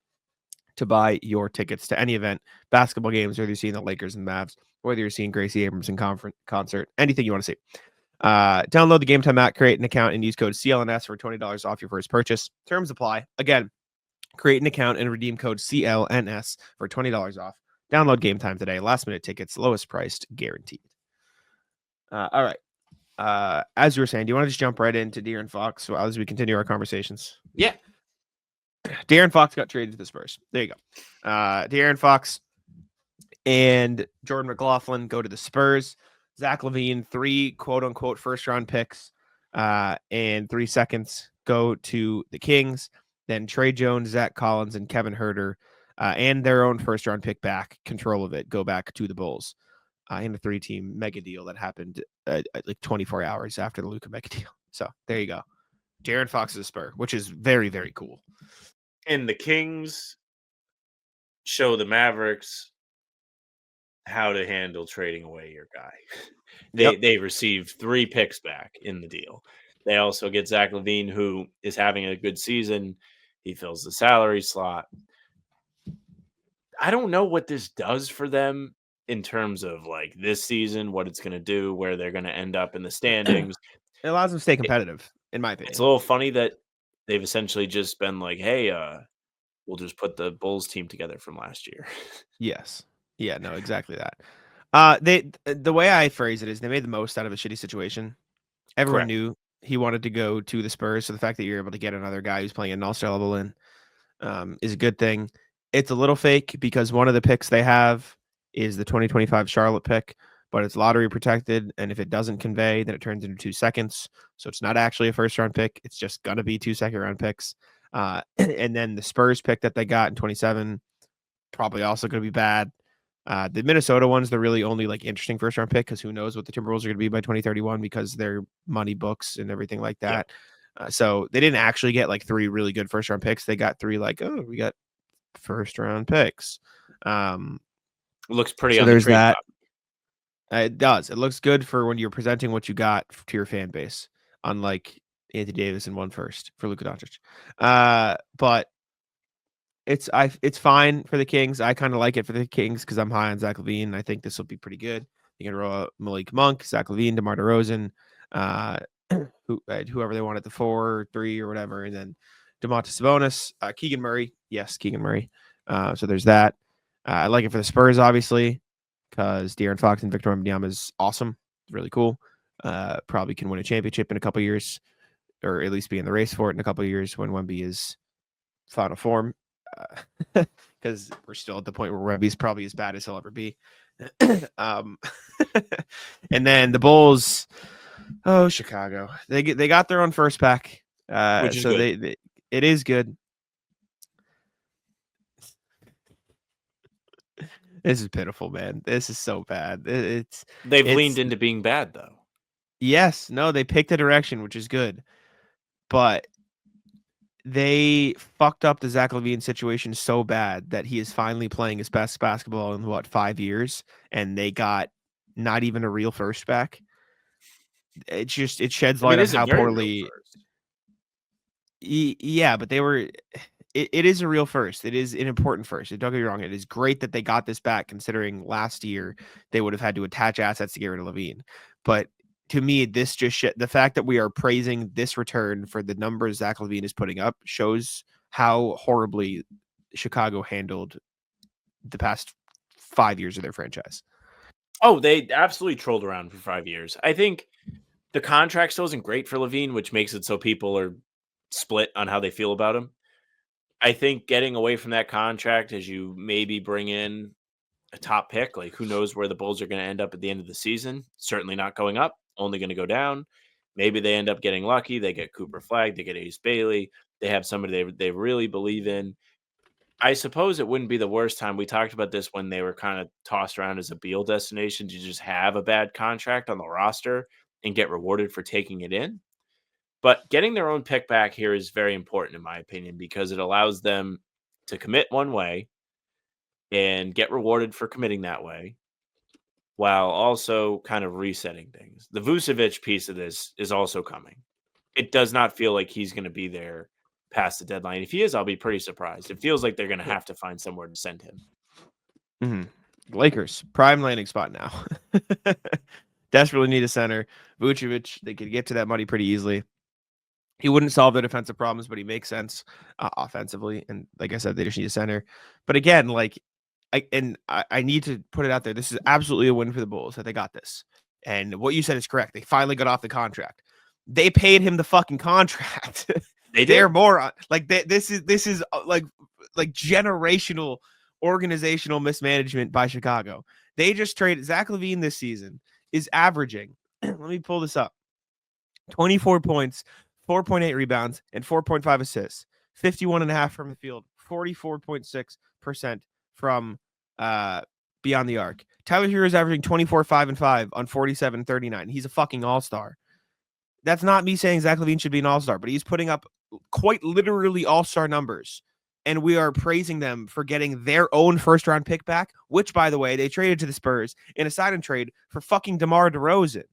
to buy your tickets to any event, basketball games, whether you're seeing the Lakers and Mavs, whether you're seeing Gracie Abrams in concert, anything you want to see. Download the Game Time app, create an account, and use code CLNS for $20 off your first purchase. Terms apply. Again, create an account and redeem code CLNS for $20 off. Download Game Time today. Last minute tickets, lowest priced, guaranteed. All right. As you were saying, do you want to just jump right into De'Aaron Fox as we continue our conversations? Yeah. De'Aaron Fox got traded to the Spurs. There you go. De'Aaron Fox and Jordan McLaughlin go to the Spurs. Zach LaVine, 3 quote-unquote first-round picks and 3 seconds go to the Kings. Then Trey Jones, Zach Collins, and Kevin Huerter and their own first-round pick back, control of it, go back to the Bulls in a 3-team mega deal that happened like 24 hours after the Luka mega deal. So there you go. De'Aaron Fox is a Spur, which is very, very cool. And the Kings show the Mavericks how to handle trading away your guy. They received 3 picks back in the deal. They also get Zach LaVine, who is having a good season. He fills the salary slot. I don't know what this does for them in terms of like this season, what it's going to do, where they're going to end up in the standings. It allows them to stay competitive, in my opinion. It's a little funny that they've essentially just been like, hey, we'll just put the Bulls team together from last year. Yes. Yeah, no, exactly that. The way I phrase it is they made the most out of a shitty situation. Everyone Correct. knew he wanted to go to the Spurs, so the fact that you're able to get another guy who's playing an all-star level in is a good thing. It's a little fake because one of the picks they have is the 2025 Charlotte pick, but it's lottery protected, and if it doesn't convey, then it turns into 2 seconds. So it's not actually a first-round pick. It's just going to be 2 second-round picks. And then the Spurs pick that they got in 27, probably also going to be bad. The Minnesota one's the really only like interesting first round pick because who knows what the Timberwolves are going to be by 2031 because their money books and everything like that. Yeah. So they didn't actually get like 3 really good first round picks. They got 3 like, oh, we got first round picks. It looks pretty so on there's the trade that. top. It does. It looks good for when you're presenting what you got to your fan base, unlike Anthony Davis and 1 first for Luka Doncic. But it's fine for the Kings. I kind of like it for the Kings because I'm high on Zach LaVine. I think this will be pretty good. You can roll out Malik Monk, Zach LaVine, DeMar DeRozan, whoever they want at the 4 or 3 or whatever, and then Domantas Sabonis, Keegan Murray. Yes, Keegan Murray. So there's that. I like it for the Spurs, obviously, because De'Aaron Fox and Victor Wembanyama is awesome. It's really cool. Probably can win a championship in a couple years, or at least be in the race for it in a couple of years when Wemby is final form. Because we're still at the point where Wemby's probably as bad as he'll ever be. And then the Bulls, Chicago. They got their own first pack, Which is so good. It is good. This is pitiful, man. This is so bad. They've leaned into being bad though. Yes, no, they picked a direction, which is good, but they fucked up the Zach LaVine situation so bad that he is finally playing his best basketball in 5 years, and they got not even a real first back. It sheds light on how poorly. Yeah, but they were. It is a real first. It is an important first. Don't get me wrong. It is great that they got this back, considering last year they would have had to attach assets to get rid of LaVine. But to me, this just the fact that we are praising this return for the numbers Zach LaVine is putting up shows how horribly Chicago handled the past 5 years of their franchise. Oh, they absolutely trolled around for 5 years. I think the contract still isn't great for LaVine, which makes it so people are split on how they feel about him. I think getting away from that contract as you maybe bring in a top pick, like who knows where the Bulls are going to end up at the end of the season. Certainly not going up, only going to go down. Maybe they end up getting lucky. They get Cooper Flagg, they get Ace Bailey. They have somebody they really believe in. I suppose it wouldn't be the worst time. We talked about this when they were kind of tossed around as a Beal destination to just have a bad contract on the roster and get rewarded for taking it in. But getting their own pick back here is very important, in my opinion, because it allows them to commit one way and get rewarded for committing that way. while also kind of resetting things. The Vucevic piece of this is also coming. It does not feel like he's going to be there past the deadline. If he is, I'll be pretty surprised. It feels like they're going to have to find somewhere to send him. Lakers, prime landing spot now. Desperately need a center. Vucevic, they could get to that money pretty easily. He wouldn't solve their defensive problems, but he makes sense offensively. And like I said, they just need a center. But again, like I need to put it out there. This is absolutely a win for the Bulls that they got this. And what you said is correct. They finally got off the contract. They paid him the fucking contract. They're moron. Like this is like generational organizational mismanagement by Chicago. They just traded Zach LaVine this season is averaging. Let me pull this up. 24 points, 4.8 rebounds, and 4.5 assists. 51.5 from the field, 44.6% from beyond the arc. Tyler Hero is averaging 24, 5, and 5 on 47, 39. He's a fucking all-star. That's not me saying Zach LaVine should be an all-star, but he's putting up quite literally all-star numbers. And we are praising them for getting their own first-round pick back, which, by the way, they traded to the Spurs in a sign and trade for fucking DeMar DeRozan.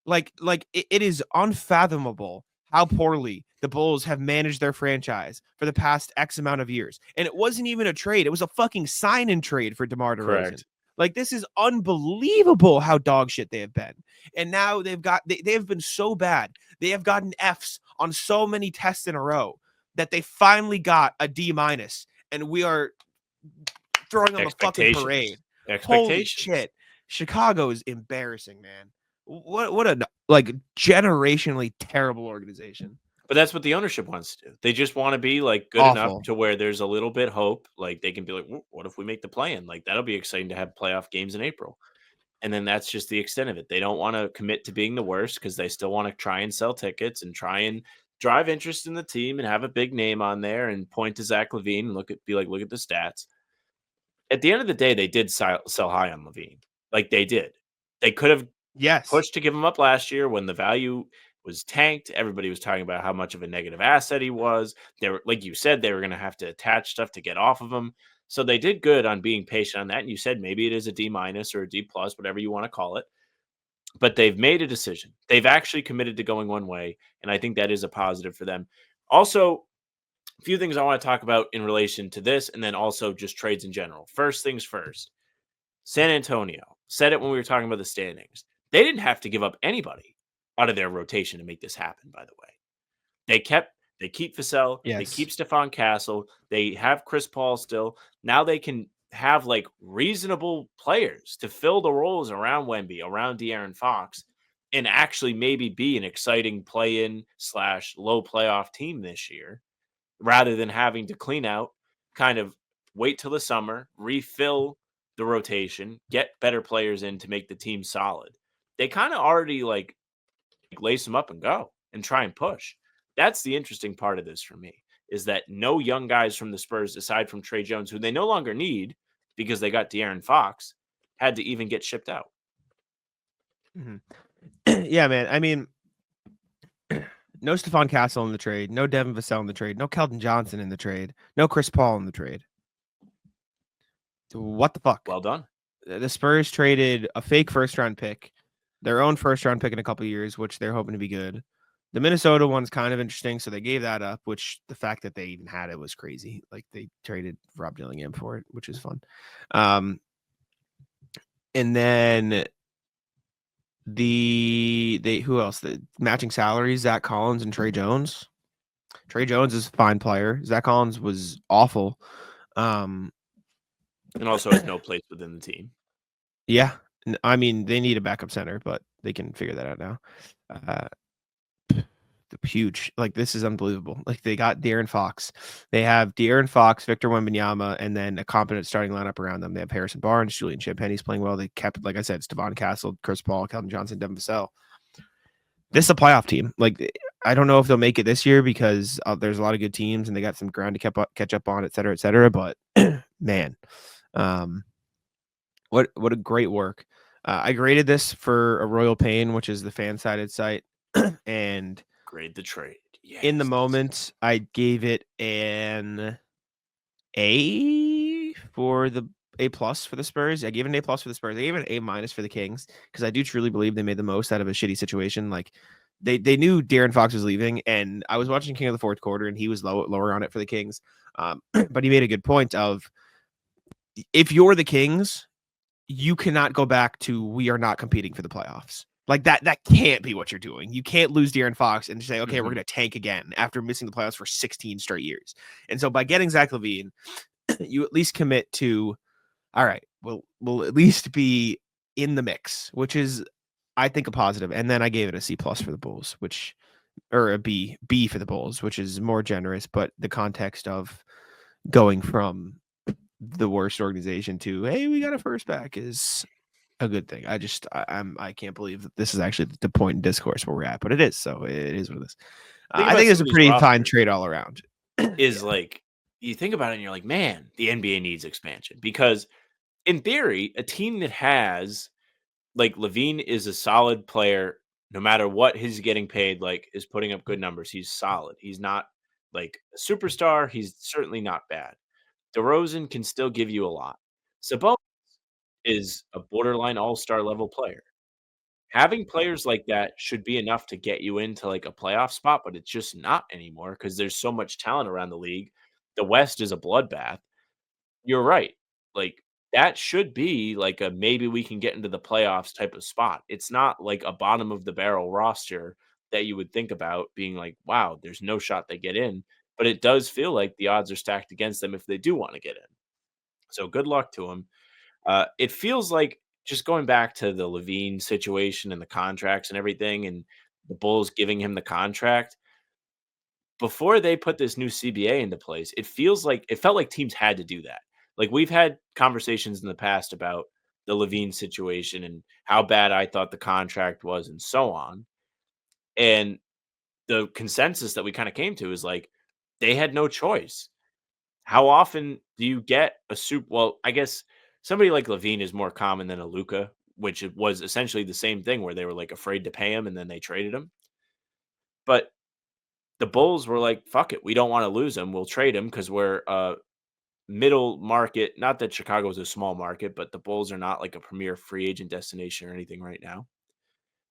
It is unfathomable how poorly the Bulls have managed their franchise for the past X amount of years. And it wasn't even a trade. It was a fucking sign and trade for DeMar DeRozan. Correct. Like, this is unbelievable how dog shit they have been. And now they have been so bad. They have gotten Fs on so many tests in a row that they finally got a D-. And we are throwing them a fucking parade. Holy shit. Chicago is embarrassing, man. What a generationally terrible organization. But that's what the ownership wants to do. They just want to be like good enough to where there's a little bit hope. Like they can be like, what if we make the play-in? Like that'll be exciting to have playoff games in April. And then that's just the extent of it. They don't want to commit to being the worst because they still want to try and sell tickets and try and drive interest in the team and have a big name on there and point to Zach LaVine and look at the stats. At the end of the day, they did sell high on LaVine. Like they did. They could have pushed to give him up last year when the value was tanked. Everybody was talking about how much of a negative asset he was. They were, like you said, they were going to have to attach stuff to get off of him. So they did good on being patient on that. And you said maybe it is a D- or a D+, whatever you want to call it. But they've made a decision. They've actually committed to going one way. And I think that is a positive for them. Also, a few things I want to talk about in relation to this and then also just trades in general. First things first, San Antonio said it when we were talking about the standings. They didn't have to give up anybody out of their rotation to make this happen, by the way. They keep Vassell, they keep Stephon Castle, they have Chris Paul still. Now they can have like reasonable players to fill the roles around Wemby, around De'Aaron Fox, and actually maybe be an exciting play-in / low playoff team this year, rather than having to clean out, kind of wait till the summer, refill the rotation, get better players in to make the team solid. They kind of already like lace them up and go and try and push. That's the interesting part of this for me, is that no young guys from the Spurs, aside from Trey Jones, who they no longer need because they got De'Aaron Fox, had to even get shipped out. Yeah, man. I mean, no Stephon Castle in the trade, no Devin Vassell in the trade, no Keldon Johnson in the trade, no Chris Paul in the trade. What the fuck? Well done. The Spurs traded a fake first-round pick, their own first-round pick in a couple of years, which they're hoping to be good. The Minnesota one's kind of interesting, so they gave that up, which the fact that they even had it was crazy. Like, they traded Rob Dillingham for it, which is fun. And then who else? The matching salaries, Zach Collins and Trey Jones. Trey Jones is a fine player. Zach Collins was awful. And also has no place within the team. Yeah. I mean, they need a backup center, but they can figure that out now. Huge. Like, this is unbelievable. Like, they got De'Aaron Fox. They have De'Aaron Fox, Victor Wembanyama, and then a competent starting lineup around them. They have Harrison Barnes, Julian Champagne's playing well. They kept, like I said, Stephon Castle, Chris Paul, Keldon Johnson, Devin Vassell. This is a playoff team. Like, I don't know if they'll make it this year because there's a lot of good teams and they got some ground to catch up on, et cetera, et cetera. But man, what a great work. I graded this for a Royal Pain, which is the fan-sided site, and grade the trade. Yes. In the moment, I gave it an A for the plus for the Spurs. I gave it an A+ for the Spurs. I gave it an A- for the Kings because I do truly believe they made the most out of a shitty situation. Like they knew De'Aaron Fox was leaving, and I was watching King of the Fourth Quarter, and he was lower on it for the Kings. But he made a good point of if you're the Kings, you cannot go back to we are not competing for the playoffs. Like that can't be what you're doing. You can't lose De'Aaron Fox and say, okay, we're going to tank again after missing the playoffs for 16 straight years. And so by getting Zach LaVine, you at least commit to, all right, we'll at least be in the mix, which is, I think, a positive. And then I gave it a C+ for the Bulls, or a B for the Bulls, which is more generous, but the context of going from the worst organization to, hey, we got a first back is a good thing. I can't believe that this is actually the point in discourse where we're at, but it is. So it is what it is. I think it's a pretty fine trade all around. Is like, you think about it and you're like, man, the NBA needs expansion because in theory, a team that has like Levine is a solid player, no matter what he's getting paid, like is putting up good numbers. He's solid. He's not like a superstar. He's certainly not bad. DeRozan can still give you a lot. Sabonis is a borderline all-star level player. Having players like that should be enough to get you into like a playoff spot, but it's just not anymore because there's so much talent around the league. The West is a bloodbath. You're right. Like that should be like a maybe we can get into the playoffs type of spot. It's not like a bottom of the barrel roster that you would think about being like, wow, there's no shot they get in. But it does feel like the odds are stacked against them if they do want to get in. So good luck to them. It feels like just going back to the Levine situation and the contracts and everything, and the Bulls giving him the contract before they put this new CBA into place. It felt like teams had to do that. Like we've had conversations in the past about the Levine situation and how bad I thought the contract was, and so on. And the consensus that we kind of came to is like they had no choice. How often do you get a super? Well, I guess somebody like Levine is more common than a Luka, which it was essentially the same thing where they were like afraid to pay him and then they traded him. But the Bulls were like, "Fuck it, we don't want to lose him. We'll trade him because we're a middle market." Not that Chicago is a small market, but the Bulls are not like a premier free agent destination or anything right now.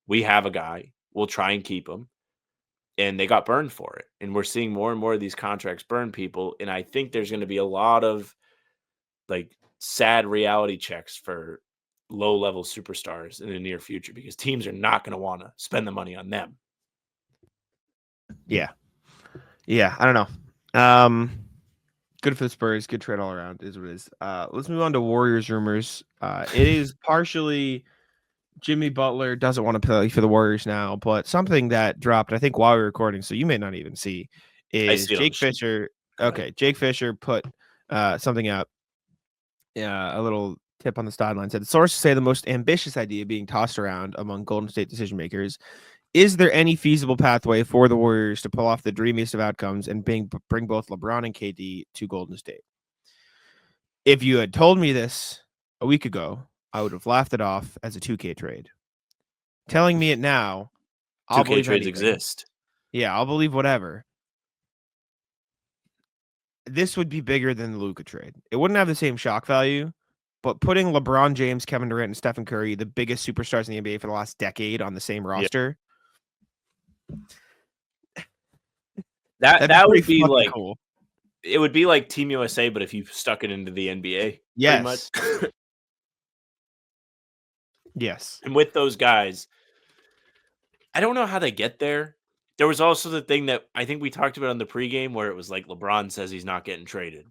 We have a guy. We'll try and keep him. And they got burned for it. And we're seeing more and more of these contracts burn people. And I think there's going to be a lot of like sad reality checks for low level superstars in the near future because teams are not going to want to spend the money on them. Yeah. I don't know. Good for the Spurs. Good trade all around is what it is. Let's move on to Warriors rumors. It is partially Jimmy Butler doesn't want to play for the Warriors now, but something that dropped, I think, while we were recording, so you may not even see, is Jake Fisher. Okay, Jake Fisher put something out, a little tip on the sideline. Said sources say the most ambitious idea being tossed around among Golden State decision makers. Is there any feasible pathway for the Warriors to pull off the dreamiest of outcomes and bring both LeBron and KD to Golden State? If you had told me this a week ago, I would have laughed it off as a 2K trade. Telling me it now, I'll 2K believe trades anything. exist. Yeah, I'll believe whatever. This would be bigger than the Luka trade. It wouldn't have the same shock value, but putting LeBron James, Kevin Durant, and Stephen Curry, the biggest superstars in the NBA for the last decade, on the same roster, that would be like cool. It would be like Team USA, but if you stuck it into the NBA, Yes. pretty much. Yes. And with those guys, I don't know how they get there. There was also the thing that I think we talked about on the pregame where it was like LeBron says he's not getting traded.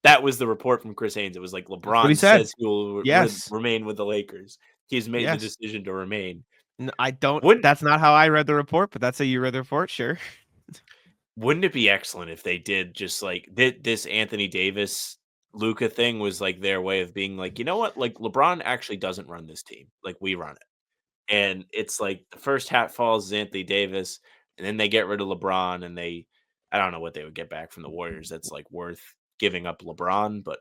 That was the report from Chris Haynes. It was like what LeBron he said. says he will Yes. remain with the Lakers. He's made the Yes. decision to remain. I don't. That's not how I read the report, but that's how you read the report. Sure. Wouldn't it be excellent if they did just like this Anthony Davis Luka thing was like their way of being like, you know what? Like LeBron actually doesn't run this team. Like we run it. And it's like the first hat falls is Anthony Davis, and then they get rid of LeBron, and I don't know what they would get back from the Warriors that's like worth giving up LeBron, but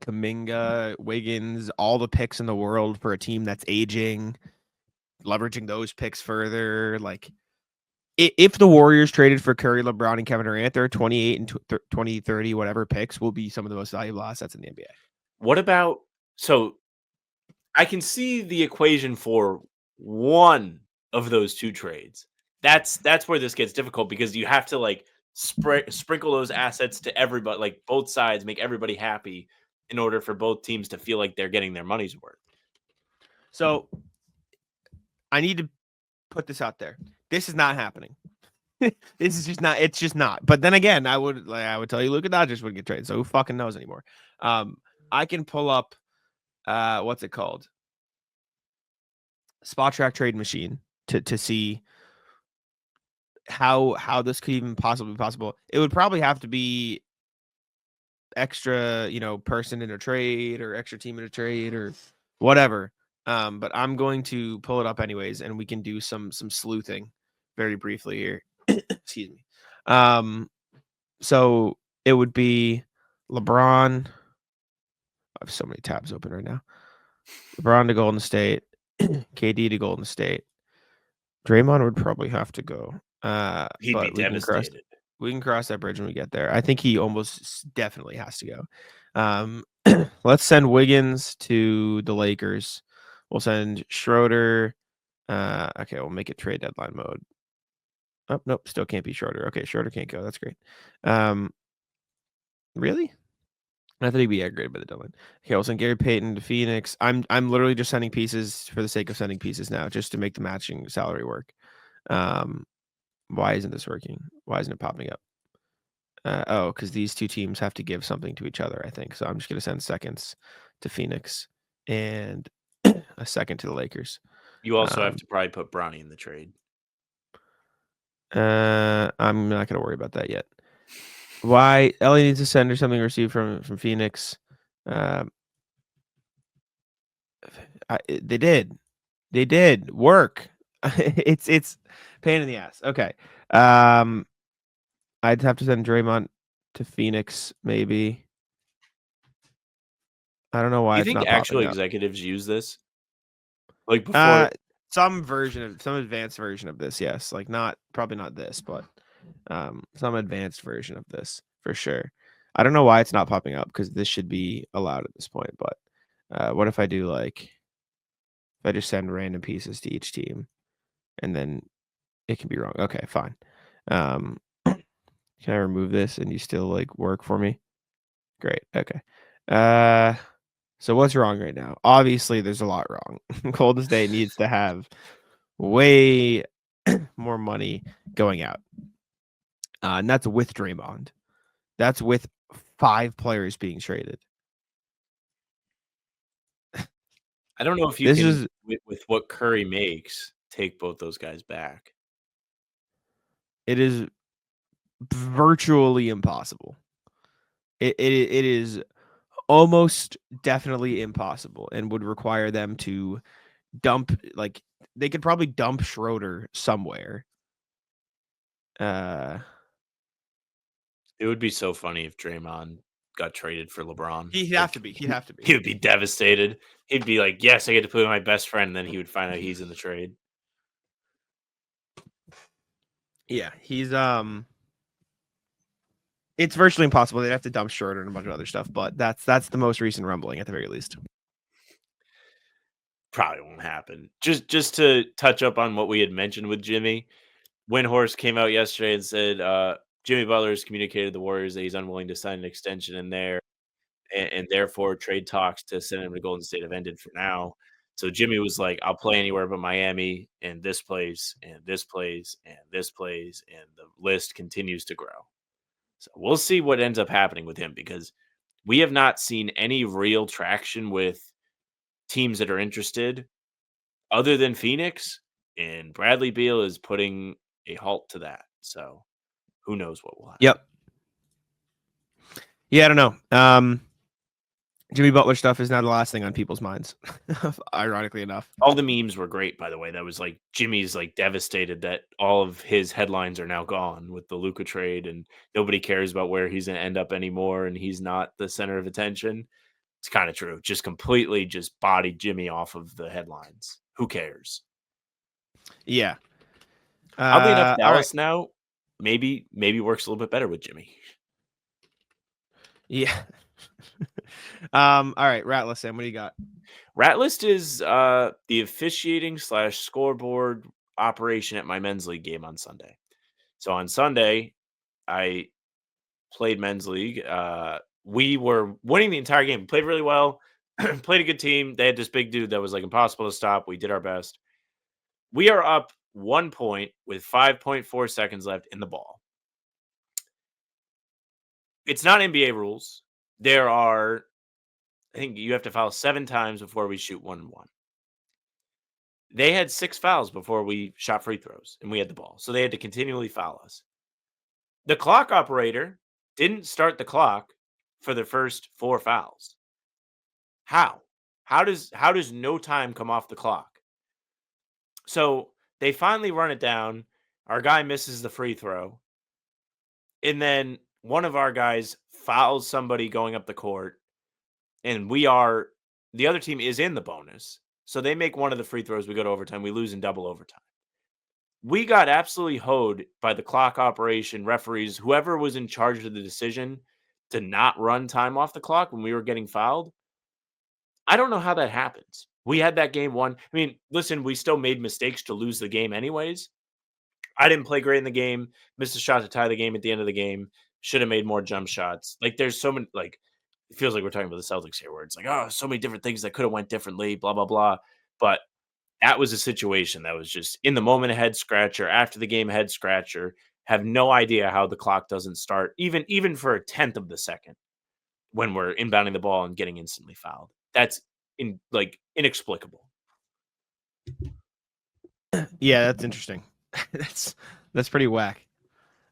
Kuminga, Wiggins, all the picks in the world for a team that's aging, leveraging those picks further. Like, if the Warriors traded for Curry, LeBron, and Kevin Durant, their 28 and 20, 30, whatever picks will be some of the most valuable assets in the NBA. What about so I can see the equation for one of those two trades. That's where this gets difficult because you have to like sprinkle those assets to everybody, like both sides, make everybody happy in order for both teams to feel like they're getting their money's worth. So I need to put this out there. This is not happening. This is just not. It's just not. But then again, I would tell you Luka Doncic would get traded. So who fucking knows anymore? I can pull up what's it called? Spot Track Trade Machine to see how this could even possibly be possible. It would probably have to be extra, person in a trade or extra team in a trade or whatever. But I'm going to pull it up anyways, and we can do some sleuthing very briefly here. Excuse me. So it would be LeBron. I have so many tabs open right now. LeBron to Golden State, KD to Golden State. Draymond would probably have to go. He'd be but devastated. We can cross that bridge when we get there. I think he almost definitely has to go. Let's send Wiggins to the Lakers. We'll send Schroeder. Okay, we'll make it trade deadline mode. Oh, nope, still can't be Schroeder. Okay, Schroeder can't go. That's great. Really? I thought he'd be aggregated by the deadline. Okay, we'll send Gary Payton to Phoenix. I'm literally just sending pieces for the sake of sending pieces now, just to make the matching salary work. Why isn't this working? Why isn't it popping up? Because these two teams have to give something to each other, I think. So I'm just going to send seconds to Phoenix and a second to the Lakers. You also have to probably put Bronny in the trade. I'm not going to worry about that yet. Why Ellie needs to send or something received from Phoenix. They did work. It's pain in the ass. Okay. I'd have to send Draymond to Phoenix, maybe. I don't know why. Do you it's think not actual popping up. executives use this? Like before, some advanced version of this, yes. Like probably not this, but some advanced version of this for sure. I don't know why it's not popping up because this should be allowed at this point. But what if I do if I just send random pieces to each team, and then it can be wrong. Okay, fine. Can I remove this and you still work for me? Great. Okay. So what's wrong right now? Obviously, there's a lot wrong. Golden State needs to have way more money going out. And that's with Draymond. That's with 5 players being traded. I don't know if you can, with what Curry makes, take both those guys back. It is virtually impossible. It is almost definitely impossible and would require them to dump, they could probably dump Schroeder somewhere. It would be so funny if Draymond got traded for LeBron. He'd have to be. He'd have to be. He would be devastated. He'd be like, yes, I get to play with my best friend. And then he would find out he's in the trade. Yeah, he's it's virtually impossible. They'd have to dump Schroeder and a bunch of other stuff, but that's the most recent rumbling at the very least. Probably won't happen. Just to touch up on what we had mentioned with Jimmy, Windhorst came out yesterday and said Jimmy Butler has communicated to the Warriors that he's unwilling to sign an extension in there, and therefore trade talks to send him to Golden State have ended for now. So Jimmy was like, I'll play anywhere but Miami and this place and this place and this place, and the list continues to grow. So we'll see what ends up happening with him because we have not seen any real traction with teams that are interested other than Phoenix, and Bradley Beal is putting a halt to that. So who knows what will happen. Yep. Yeah, I don't know. Jimmy Butler stuff is now the last thing on people's minds, ironically enough. All the memes were great, by the way. That was Jimmy's devastated that all of his headlines are now gone with the Luka trade, and nobody cares about where he's going to end up anymore, and he's not the center of attention. It's kind of true. Just completely just bodied Jimmy off of the headlines. Who cares? Yeah. Oddly enough, Dallas now maybe works a little bit better with Jimmy. Yeah. All right, Ratless Sam, what do you got? Rat List is the officiating / scoreboard operation at my men's league game on Sunday. So on Sunday, I played men's league. We were winning the entire game. Played really well. Played a good team. They had this big dude that was like impossible to stop. We did our best. We are up 1 point with 5.4 seconds left in the ball. It's not NBA rules. There are, I think you have to foul 7 times before we shoot 1-1. They had 6 fouls before we shot free throws and we had the ball. So they had to continually foul us. The clock operator didn't start the clock for the first 4 fouls. How? How does no time come off the clock? So they finally run it down. Our guy misses the free throw. And then one of our guys fouls somebody going up the court. And the other team is in the bonus. So they make one of the free throws. We go to overtime. We lose in double overtime. We got absolutely hoed by the clock operation referees, whoever was in charge of the decision to not run time off the clock when we were getting fouled. I don't know how that happens. We had that game won. I mean, listen, we still made mistakes to lose the game anyways. I didn't play great in the game, missed a shot to tie the game at the end of the game, should have made more jump shots. Like there's so many, like it feels like we're talking about the Celtics here where it's like, oh, so many different things that could have went differently, blah, blah, blah. But that was a situation that was just in the moment a head scratcher, after the game head scratcher. Have no idea how the clock doesn't start, even for a tenth of the second when we're inbounding the ball and getting instantly fouled. That's inexplicable. Yeah, that's interesting. that's pretty whack.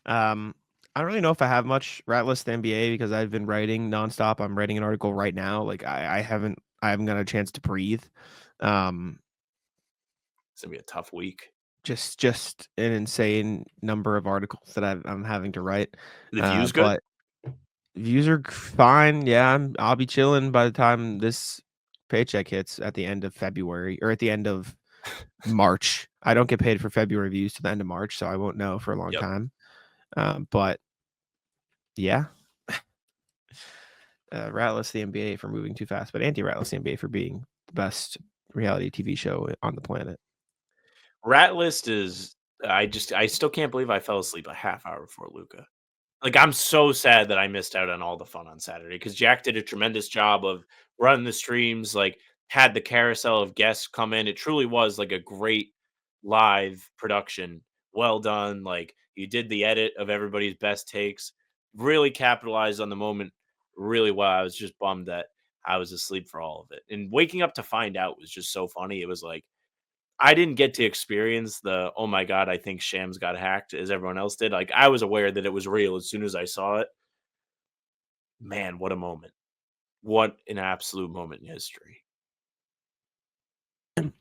I don't really know if I have much Ratless the NBA because I've been writing nonstop. I'm writing an article right now. Like I haven't got a chance to breathe. It's gonna be a tough week. Just an insane number of articles that I'm having to write. The views good? But views are fine. Yeah, I'll be chilling by the time this paycheck hits at the end of February or at the end of March. I don't get paid for February views to the end of March, so I won't know for a long time. But yeah, Ratless the NBA for moving too fast, but anti-Ratless the NBA for being the best reality TV show on the planet. Rat List is I still can't believe I fell asleep a half hour before Luka. Like I'm so sad that I missed out on all the fun on Saturday because Jack did a tremendous job of running the streams, like had the carousel of guests come in. It truly was like a great live production. Well done. Like you did the edit of everybody's best takes, really capitalized on the moment really well. I was just bummed that I was asleep for all of it. And waking up to find out was just so funny. It was like I didn't get to experience the, "Oh my god, I think Shams got hacked," as everyone else did. Like, I was aware that it was real as soon as I saw it. Man, what a moment. What an absolute moment in history.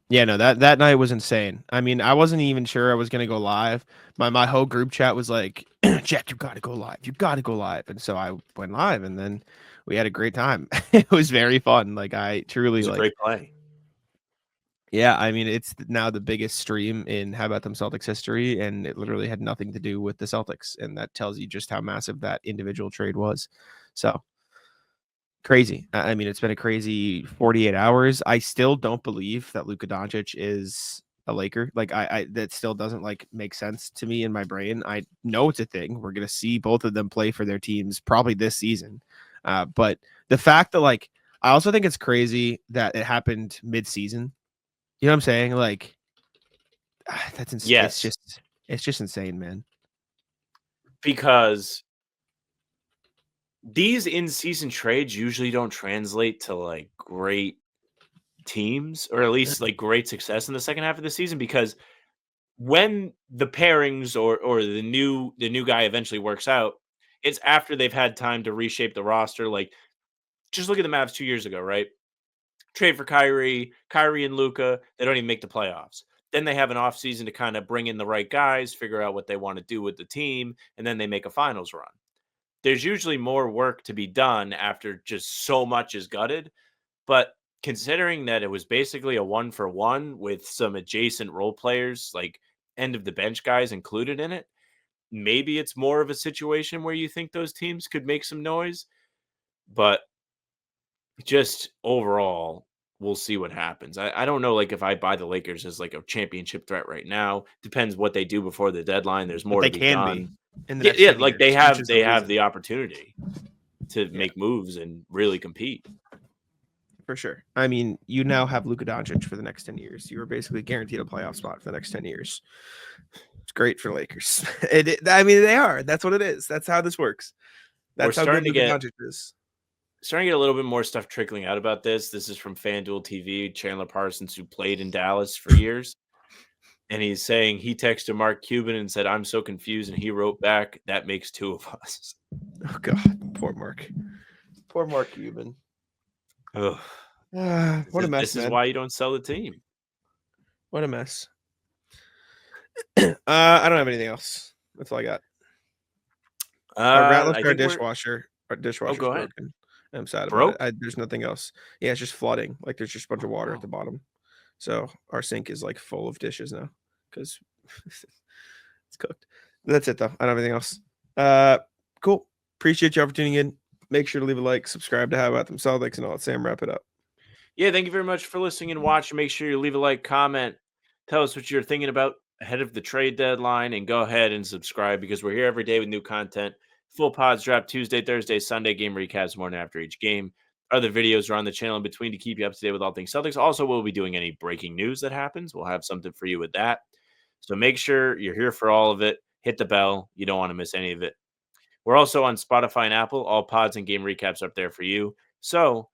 Yeah, no, that night was insane. I mean, I wasn't even sure I was gonna go live. My whole group chat was like, Jack, you gotta go live. You gotta go live. And so I went live and then we had a great time. It was very fun. Like I truly It was a great play. Yeah, I mean, it's now the biggest stream in How About Them Celtics history, and it literally had nothing to do with the Celtics, and that tells you just how massive that individual trade was. So crazy. I mean, it's been a crazy 48 hours. I still don't believe that Luka Doncic is a Laker. Like, I that still doesn't like make sense to me in my brain. I know it's a thing. We're gonna see both of them play for their teams probably this season, but the fact that like I also think it's crazy that it happened mid-season. You know what I'm saying? Like, that's insane. Yes. It's just insane, man. Because these in-season trades usually don't translate to like great teams or at least like great success in the second half of the season because when the pairings or the new guy eventually works out, it's after they've had time to reshape the roster. Like, just look at the Mavs 2 years ago, right? Trade for Kyrie and Luka. They don't even make the playoffs. Then they have an offseason to kind of bring in the right guys, figure out what they want to do with the team, and then they make a finals run. There's usually more work to be done after just so much is gutted. But considering that it was basically a 1-for-1 with some adjacent role players, like end of the bench guys included in it, maybe it's more of a situation where you think those teams could make some noise. But just overall, we'll see what happens. I don't know, like, if I buy the Lakers as, like, a championship threat right now. Depends what they do before the deadline. There's But more they to be can be done. in the Yeah, next yeah, 10 like, years, which is the they have reason. the opportunity to Yeah. make moves and really compete. For sure. I mean, you now have Luka Doncic for the next 10 years. You are basically guaranteed a playoff spot for the next 10 years. It's great for Lakers. I mean, they are. That's what it is. That's how this works. We're That's how good starting to Luka get Doncic is. a little bit more stuff trickling out about this. This is from FanDuel TV, Chandler Parsons, who played in Dallas for years. And he's saying he texted Mark Cuban and said, "I'm so confused." And he wrote back, "That makes two of us." Oh, God. Poor Mark. Poor Mark Cuban. Ugh. What a mess, This is man. why you don't sell the team. What a mess. I don't have anything else. That's all I got. Our Rattler I Star think we're dishwasher. Our dishwasher's go ahead. broken. I'm sad about Broke? it. There's nothing else. Yeah, it's just flooding. Like there's just a bunch of water at Oh. the bottom. So our sink is like full of dishes now because it's cooked. That's it though. I don't have anything else. Cool. Appreciate y'all for tuning in. Make sure to leave a like, subscribe to How About Them Celtics, and I'll let Sam wrap it up. Yeah, thank you very much for listening and watching. Make sure you leave a like, comment, tell us what you're thinking about ahead of the trade deadline, and go ahead and subscribe because we're here every day with new content. Full pods drop Tuesday, Thursday, Sunday, game recaps morning after each game. Other videos are on the channel in between to keep you up to date with all things Celtics. Also, we'll be doing any breaking news that happens. We'll have something for you with that. So make sure you're here for all of it. Hit the bell. You don't want to miss any of it. We're also on Spotify and Apple. All pods and game recaps up there for you. So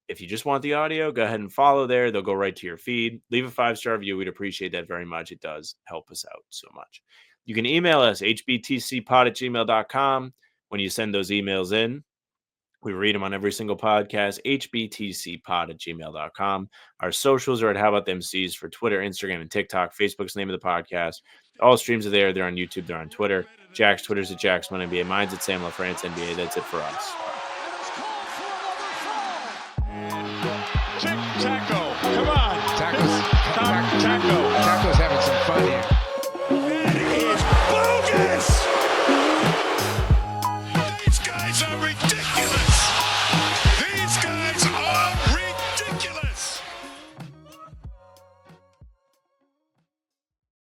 if you just want the audio, go ahead and follow there. They'll go right to your feed. Leave a 5-star review. We'd appreciate that very much. It does help us out so much. You can email us, hbtcpod@gmail.com. When you send those emails in, we read them on every single podcast, hbtcpod@gmail.com. Our socials are at How About Them Cs for Twitter, Instagram, and TikTok. Facebook's the name of the podcast. All streams are there. They're on YouTube. They're on Twitter. Jack's Twitter's at Jack's1NBA. Mine's at Sam LaFrance NBA. That's it for us. Tic-tac